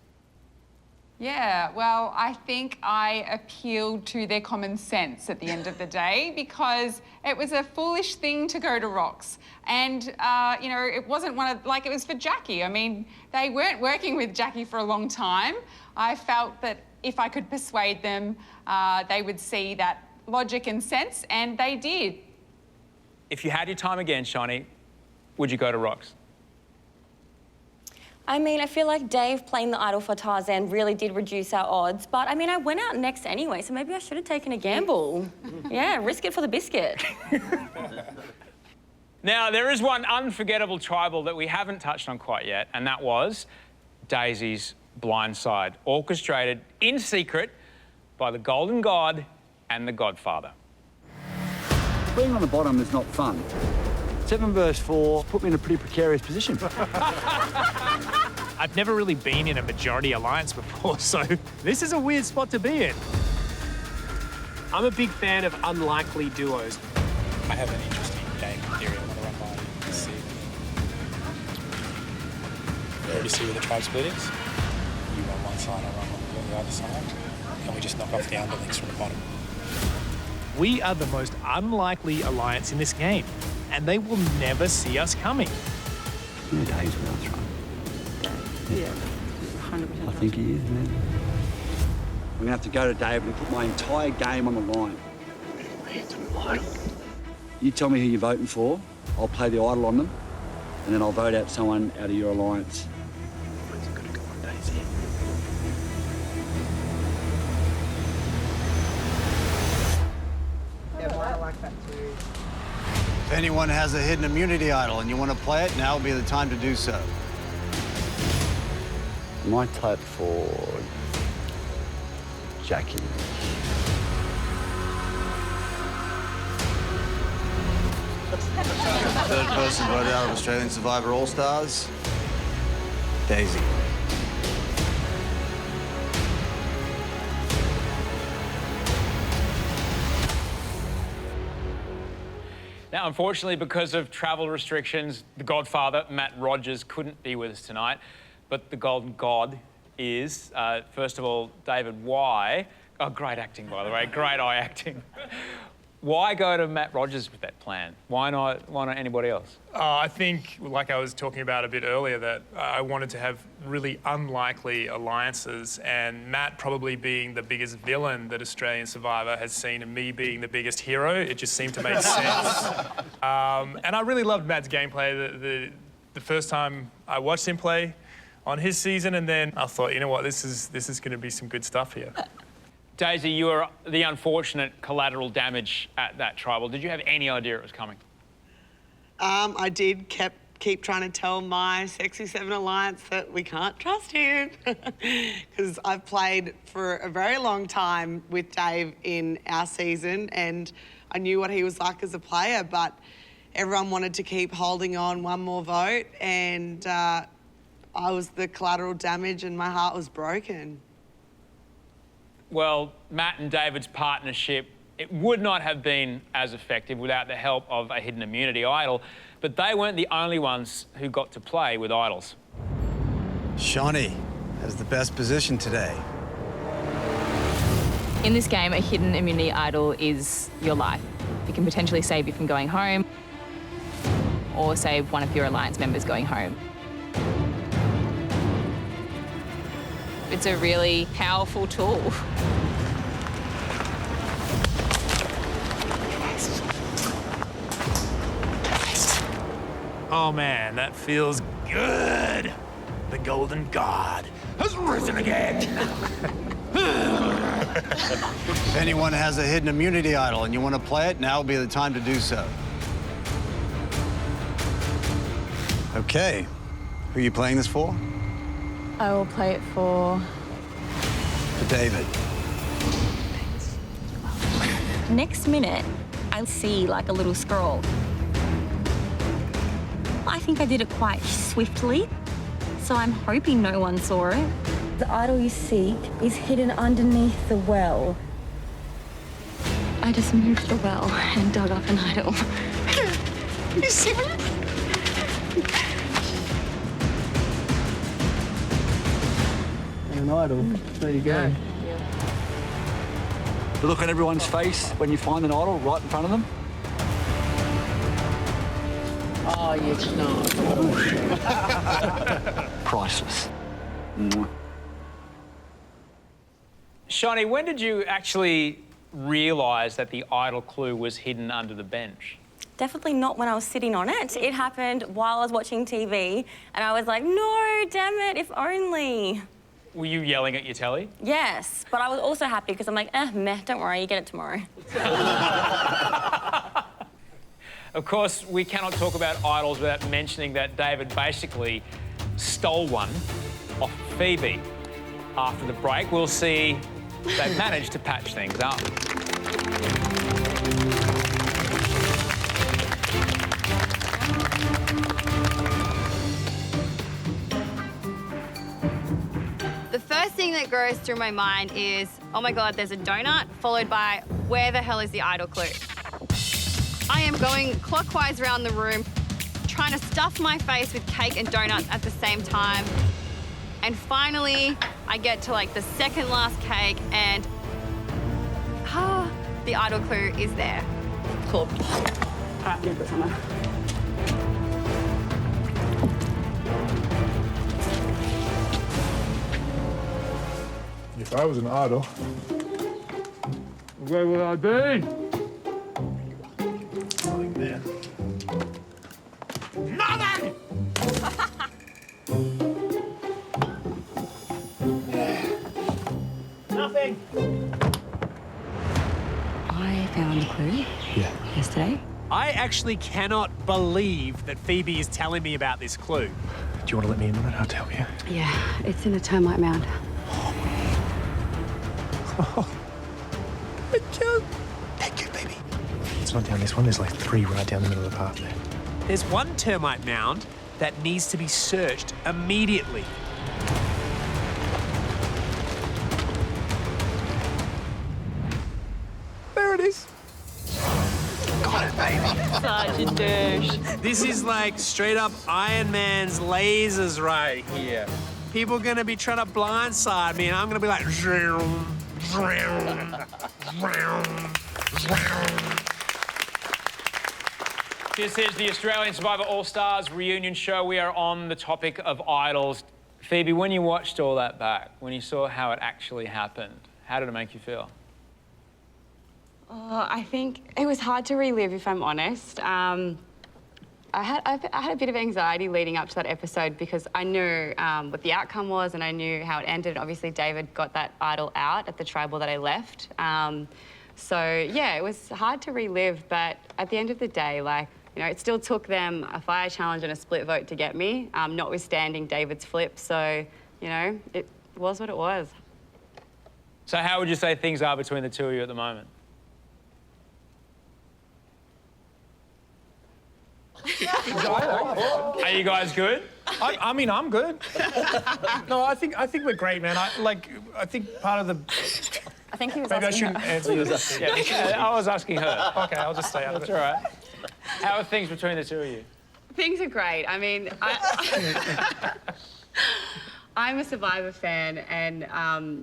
Yeah, well, I think I appealed to their common sense at the end of the day, because it was a foolish thing to go to rocks. And, you know, it wasn't it was for Jackie. I mean, they weren't working with Jackie for a long time. I felt that if I could persuade them, they would see that logic and sense, and they did. If you had your time again, Shawnee, would you go to rocks? I mean, I feel like Dave playing the idol for Tarzan really did reduce our odds, but I mean, I went out next anyway, so maybe I should have taken a gamble. Yeah, risk it for the biscuit. Now, there is one unforgettable tribal that we haven't touched on quite yet, and that was Daisy's blindside, orchestrated in secret by the Golden God and the Godfather. Being on the bottom is not fun. 7 verse 4 put me in a pretty precarious position. I've never really been in a majority alliance before, so this is a weird spot to be in. I'm a big fan of unlikely duos. I have an interesting game theory I want to run by you this season. You already see where the tribe split is. You run one side, I run the other side, and we just knock off the underlings from the bottom. We are the most unlikely alliance in this game, and they will never see us coming. Yeah, Dave's without throwing. Yeah, 100%. I think he is, man. I'm going to have to go to David and put my entire game on the line. You tell me who you're voting for, I'll play the idol on them, and then I'll vote out someone out of your alliance. Where's it going to go on, Daisy? Yeah, I like that too. If anyone has a hidden immunity idol and you want to play it, now would be the time to do so. I might type for Jackie. Third person voted out of Australian Survivor All-Stars, Daisy. Now, unfortunately, because of travel restrictions, the Godfather, Matt Rogers, couldn't be with us tonight. But the Golden God is, first of all, David, why? Oh, great acting, by the way, great eye acting. Why go to Matt Rogers with that plan? Why not anybody else? I think, like I was talking about a bit earlier, that I wanted to have really unlikely alliances, and Matt probably being the biggest villain that Australian Survivor has seen, and me being the biggest hero, it just seemed to make sense. And I really loved Matt's gameplay. The first time I watched him play on his season, and then I thought, you know what, this is going to be some good stuff here. Daisy, you were the unfortunate collateral damage at that tribal. Did you have any idea it was coming? I did keep trying to tell my Sexy 7 Alliance that we can't trust him because I've played for a very long time with Dave in our season and I knew what he was like as a player, but everyone wanted to keep holding on one more vote and I was the collateral damage and my heart was broken. Well, Matt and David's partnership, it would not have been as effective without the help of a hidden immunity idol, but they weren't the only ones who got to play with idols. Shawnee has the best position today. In this game, a hidden immunity idol is your life. It can potentially save you from going home or save one of your alliance members going home. It's a really powerful tool. Oh man, that feels good. The Golden God has risen again. If anyone has a hidden immunity idol and you want to play it, now would be the time to do so. Okay, who are you playing this for? I will play it for David. Next minute, I'll see like a little scroll. I think I did it quite swiftly, so I'm hoping no one saw it. The idol you seek is hidden underneath the well. I just moved the well and dug up an idol. You serious? An idol. There you go. The look on everyone's face when you find an idol right in front of them. Oh, you cannot. Priceless. Shawnee, when did you actually realise that the idol clue was hidden under the bench? Definitely not when I was sitting on it. It happened while I was watching TV, and I was like, no, damn it, if only. Were you yelling at your telly? Yes, but I was also happy because I'm like, meh, don't worry, you get it tomorrow. Of course, we cannot talk about idols without mentioning that David basically stole one off Phoebe. After the break, we'll see they managed to patch things up. The first thing that goes through my mind is, oh my God, there's a donut, followed by, Where the hell is the idol clue? I am going clockwise around the room, trying to stuff my face with cake and donuts at the same time. And finally, I get to like the second last cake and the idol clue is there. Cool. All right, I'm gonna put somewhere. If I was an idol, where would I be? Nothing there. Nothing! Nothing. I found a clue yesterday. I actually cannot believe that Phoebe is telling me about this clue. Do you want to let me in on it? I'll tell you. Yeah, it's in a termite mound. Thank you, baby. It's not down this one. There's like 3 right down the middle of the path there. There's one termite mound that needs to be searched immediately. There it is. Got it, baby. Such a douche. This is like straight up Iron Man's lasers right here. People are gonna be trying to blindside me and I'm gonna be like, vroom, vroom, vroom, vroom. This is the Australian Survivor All-Stars reunion show. We are on the topic of idols. Phoebe, when you watched all that back, when you saw how it actually happened, how did it make you feel? Oh, I think it was hard to relive, if I'm honest. I had a bit of anxiety leading up to that episode because I knew what the outcome was and I knew how it ended. Obviously, David got that idol out at the tribal that I left. So, yeah, it was hard to relive, but at the end of the day, like, you know, it still took them a fire challenge and a split vote to get me, notwithstanding David's flip. So, you know, it was what it was. So how would you say things are between the two of you at the moment? Are you guys good? I mean, I'm good. No, I think we're great, man. I think part of the... I think he was Maybe I asking shouldn't her. answer this. Yeah, I was asking her. Okay, I'll just stay out of it. That's all right. How are things between the two of you? Things are great. I mean, I'm a Survivor fan and,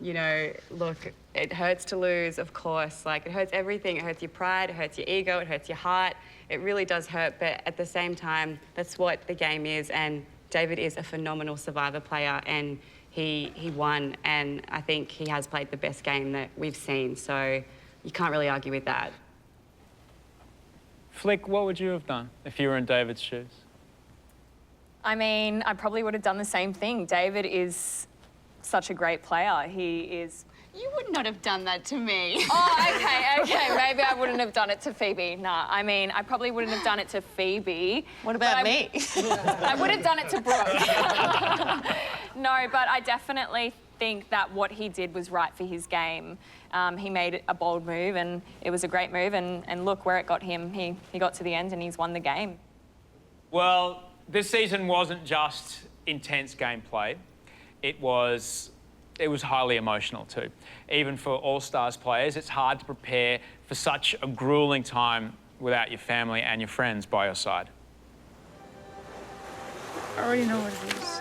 you know, look, it hurts to lose, of course. Like, it hurts everything. It hurts your pride, it hurts your ego, it hurts your heart. It really does hurt, but at the same time, that's what the game is, and David is a phenomenal Survivor player, and he won, and I think he has played the best game that we've seen, so you can't really argue with that. Flick, what would you have done if you were in David's shoes? I mean, I probably would have done the same thing. David is such a great player. He is... You would not have done that to me. Oh, okay. Maybe I wouldn't have done it to Phoebe. Nah, I mean, I probably wouldn't have done it to Phoebe. What about me? I would have done it to Brooke. No, but I definitely think that what he did was right for his game. He made a bold move and it was a great move and look where it got him. He got to the end and he's won the game. Well, this season wasn't just intense gameplay. It was highly emotional too. Even for All-Stars players, it's hard to prepare for such a grueling time without your family and your friends by your side. I already know what it is.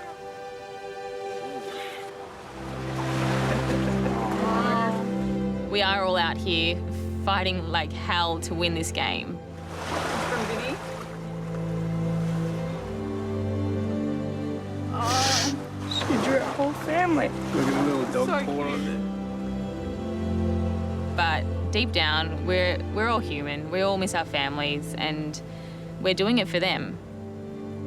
We are all out here fighting like hell to win this game. From Vinny. Oh, she drew a whole family. Look at the little dog So paw on there. But deep down, we're all human. We all miss our families and we're doing it for them.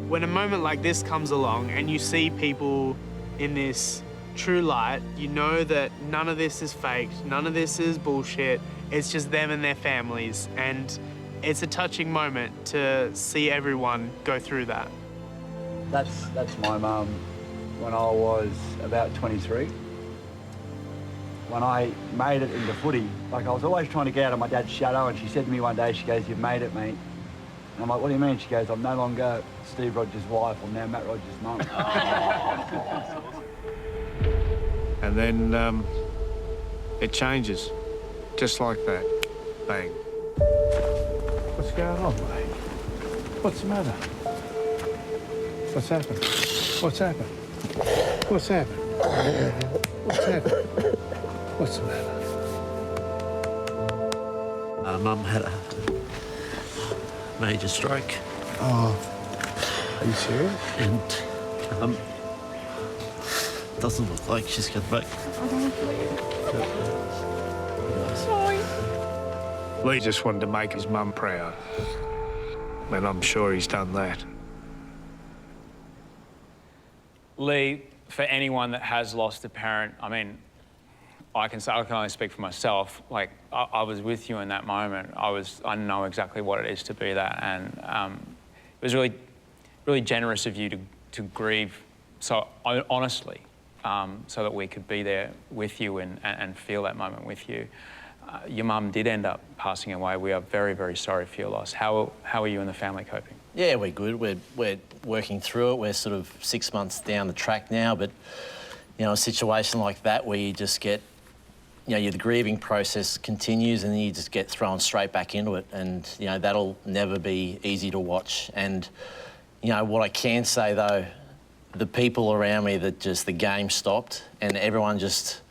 When a moment like this comes along and you see people in this true light, you know that none of this is faked, none of this is bullshit. It's just them and their families. And it's a touching moment to see everyone go through that. That's my mum when I was about 23. When I made it into footy, like I was always trying to get out of my dad's shadow, and she said to me one day, she goes, "You've made it, mate." And I'm like, "What do you mean?" She goes, "I'm no longer Steve Rogers' wife, I'm now Matt Rogers' mum." And then it changes, just like that. Bang. What's going on, mate? What's the matter? What's happened? What's happened? What's happened? What's happened? What's the matter? Mum had a major stroke. Oh, are you serious? And doesn't look like she's going back. Lee just wanted to make his mum proud. And I'm sure he's done that. Lee, for anyone that has lost a parent, I mean, I can only speak for myself. Like, I was with you in that moment. I know exactly what it is to be that, and it was really, really generous of you to grieve so honestly, so that we could be there with you and feel that moment with you. Your mum did end up passing away. We are very, very sorry for your loss. How are you and the family coping? Yeah, we're good. We're working through it. We're sort of 6 months down the track now, but, you know, a situation like that where you just get, you know, the grieving process continues and then you just get thrown straight back into it, and, you know, that'll never be easy to watch. And, you know, what I can say, though, the people around me, that just the game stopped and everyone just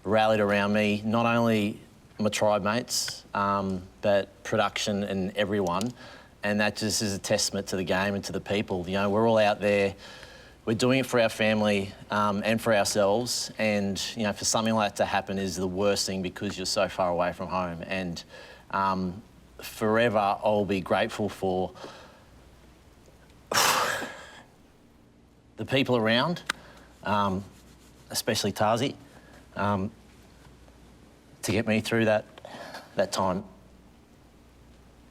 rallied around me, not only my tribe mates, but production and everyone. And that just is a testament to the game and to the people. You know, we're all out there, we're doing it for our family and for ourselves. And, you know, for something like that to happen is the worst thing because you're so far away from home. And forever I'll be grateful for the people around, especially Tazi, to get me through that time.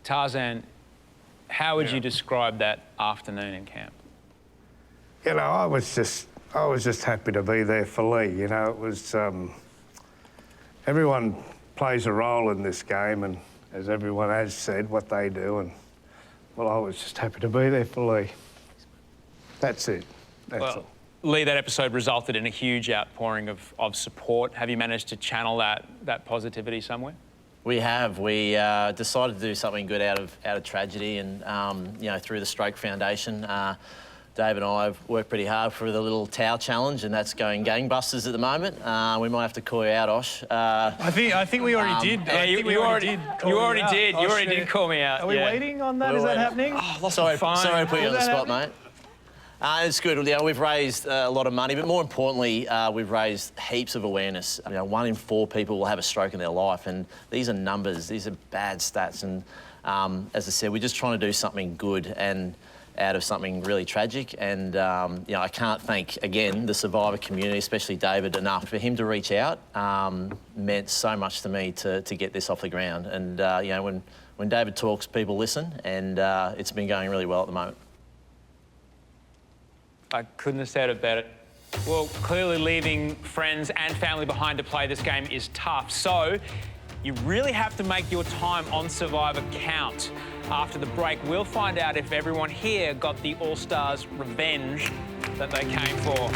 Tarzan, how would you describe that afternoon in camp? You know, I was just happy to be there for Lee. You know, it was everyone plays a role in this game, and as everyone has said, what they do, and well, I was just happy to be there for Lee. That's it. That's all. Lee, that episode resulted in a huge outpouring of support. Have you managed to channel that positivity somewhere? We have. We decided to do something good out of tragedy, and you know, through the Stroke Foundation, Dave and I have worked pretty hard for the little towel challenge, and that's going gangbusters at the moment. We might have to call you out, Osh. I think we already did. Yeah, you already did call me out. Are we waiting on that? Is that happening? Oh, sorry to put you on the spot, mate. It's good. You know, we've raised a lot of money, but more importantly, we've raised heaps of awareness. You know, 1 in 4 people will have a stroke in their life, and these are numbers. These are bad stats. And as I said, we're just trying to do something good and out of something really tragic. And you know, I can't thank again the survivor community, especially David, enough. For him to reach out meant so much to me to get this off the ground. And you know, when David talks, people listen, and it's been going really well at the moment. I couldn't have said it better. Well, clearly leaving friends and family behind to play this game is tough, so you really have to make your time on Survivor count. After the break, we'll find out if everyone here got the All-Stars revenge that they came for.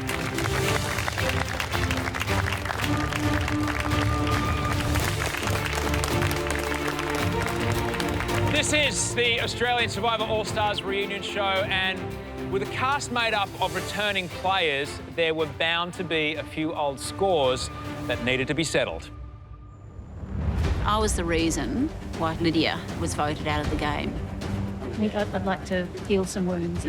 This is the Australian Survivor All-Stars reunion show, and with a cast made up of returning players, there were bound to be a few old scores that needed to be settled. I was the reason why Lydia was voted out of the game. I'd like to heal some wounds.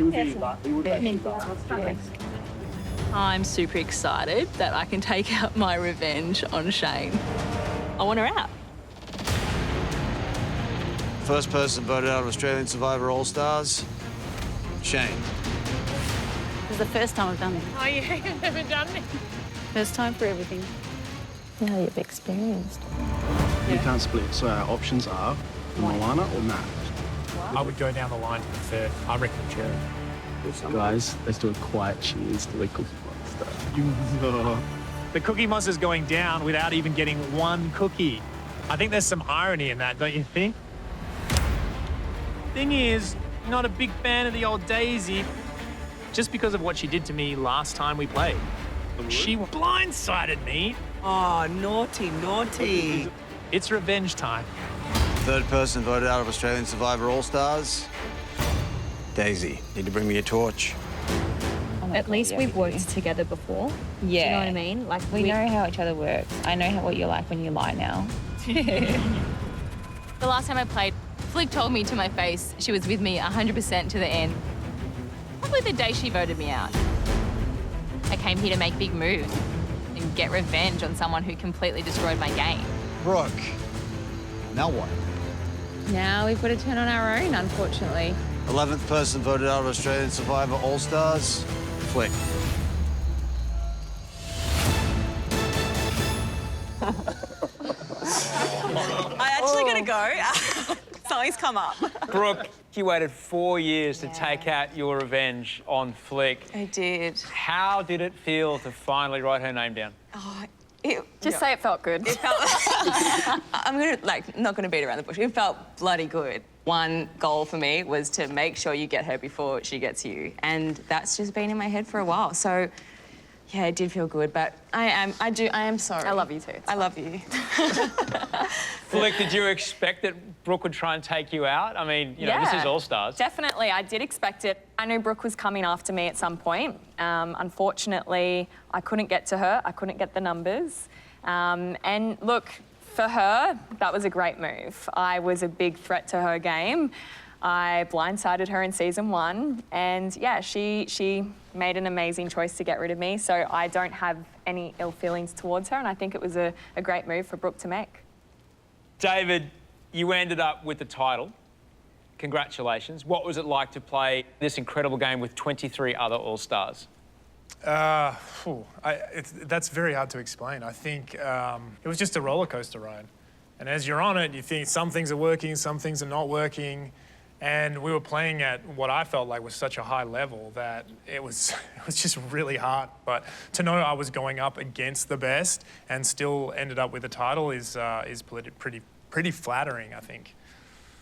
I'm super excited that I can take out my revenge on Shane. I want her out. First person voted out of Australian Survivor All-Stars, Shane. This is the first time I've done it. Oh, yeah, you've never done it. First time for everything. Now you've experienced. We can't split, so our options are Moana or Matt. I would go down the line to the third. I reckon Cherry. Guys, let's do a quiet cheers to the Cookie Monster. The Cookie Monster's going down without even getting one cookie. I think there's some irony in that, don't you think? Thing is, not a big fan of the old Daisy, just because of what she did to me last time we played. She blindsided me. Oh, naughty, naughty. It's revenge time. Third person voted out of Australian Survivor All-Stars. Daisy, need to bring me a torch. At least we've worked together before. Yeah. Do you know what I mean? Like we know how each other works. I know what you're like when you lie now. The last time I played, Flick told me to my face she was with me 100% to the end. Probably the day she voted me out. I came here to make big moves and get revenge on someone who completely destroyed my game. Brooke, now what? Now we've got to turn on our own, unfortunately. 11th person voted out of Australian Survivor All-Stars. Flick. I actually gotta go. Something's come up. Brooke, you waited 4 years to take out your revenge on Flick. I did. How did it feel to finally write her name down? Oh, Just say it felt good. It felt... I'm not gonna beat around the bush. It felt bloody good. One goal for me was to make sure you get her before she gets you. And that's just been in my head for a while. So, yeah, it did feel good, but I am sorry. I love you too. I love you. Flick, did you expect that Brooke would try and take you out? I mean, you know, this is All-Stars. Definitely, I did expect it. I knew Brooke was coming after me at some point. Unfortunately, I couldn't get to her. I couldn't get the numbers. And look, for her, that was a great move. I was a big threat to her game. I blindsided her in season 1, and yeah, she made an amazing choice to get rid of me, so I don't have any ill feelings towards her, and I think it was a great move for Brooke to make. David, you ended up with the title. Congratulations. What was it like to play this incredible game with 23 other All-Stars? That's very hard to explain. I think it was just a roller coaster ride. And as you're on it, you think some things are working, some things are not working. And we were playing at what I felt like was such a high level that it was just really hard. But to know I was going up against the best and still ended up with a title is pretty flattering, I think.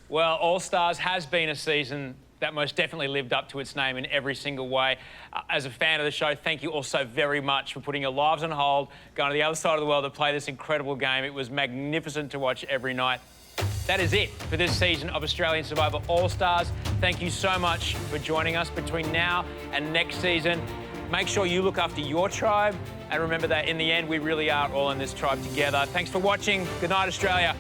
Well, All-Stars has been a season that most definitely lived up to its name in every single way. As a fan of the show, thank you all so very much for putting your lives on hold, going to the other side of the world to play this incredible game. It was magnificent to watch every night. That is it for this season of Australian Survivor All-Stars. Thank you so much for joining us between now and next season. Make sure you look after your tribe, and remember that in the end, we really are all in this tribe together. Thanks for watching. Good night, Australia.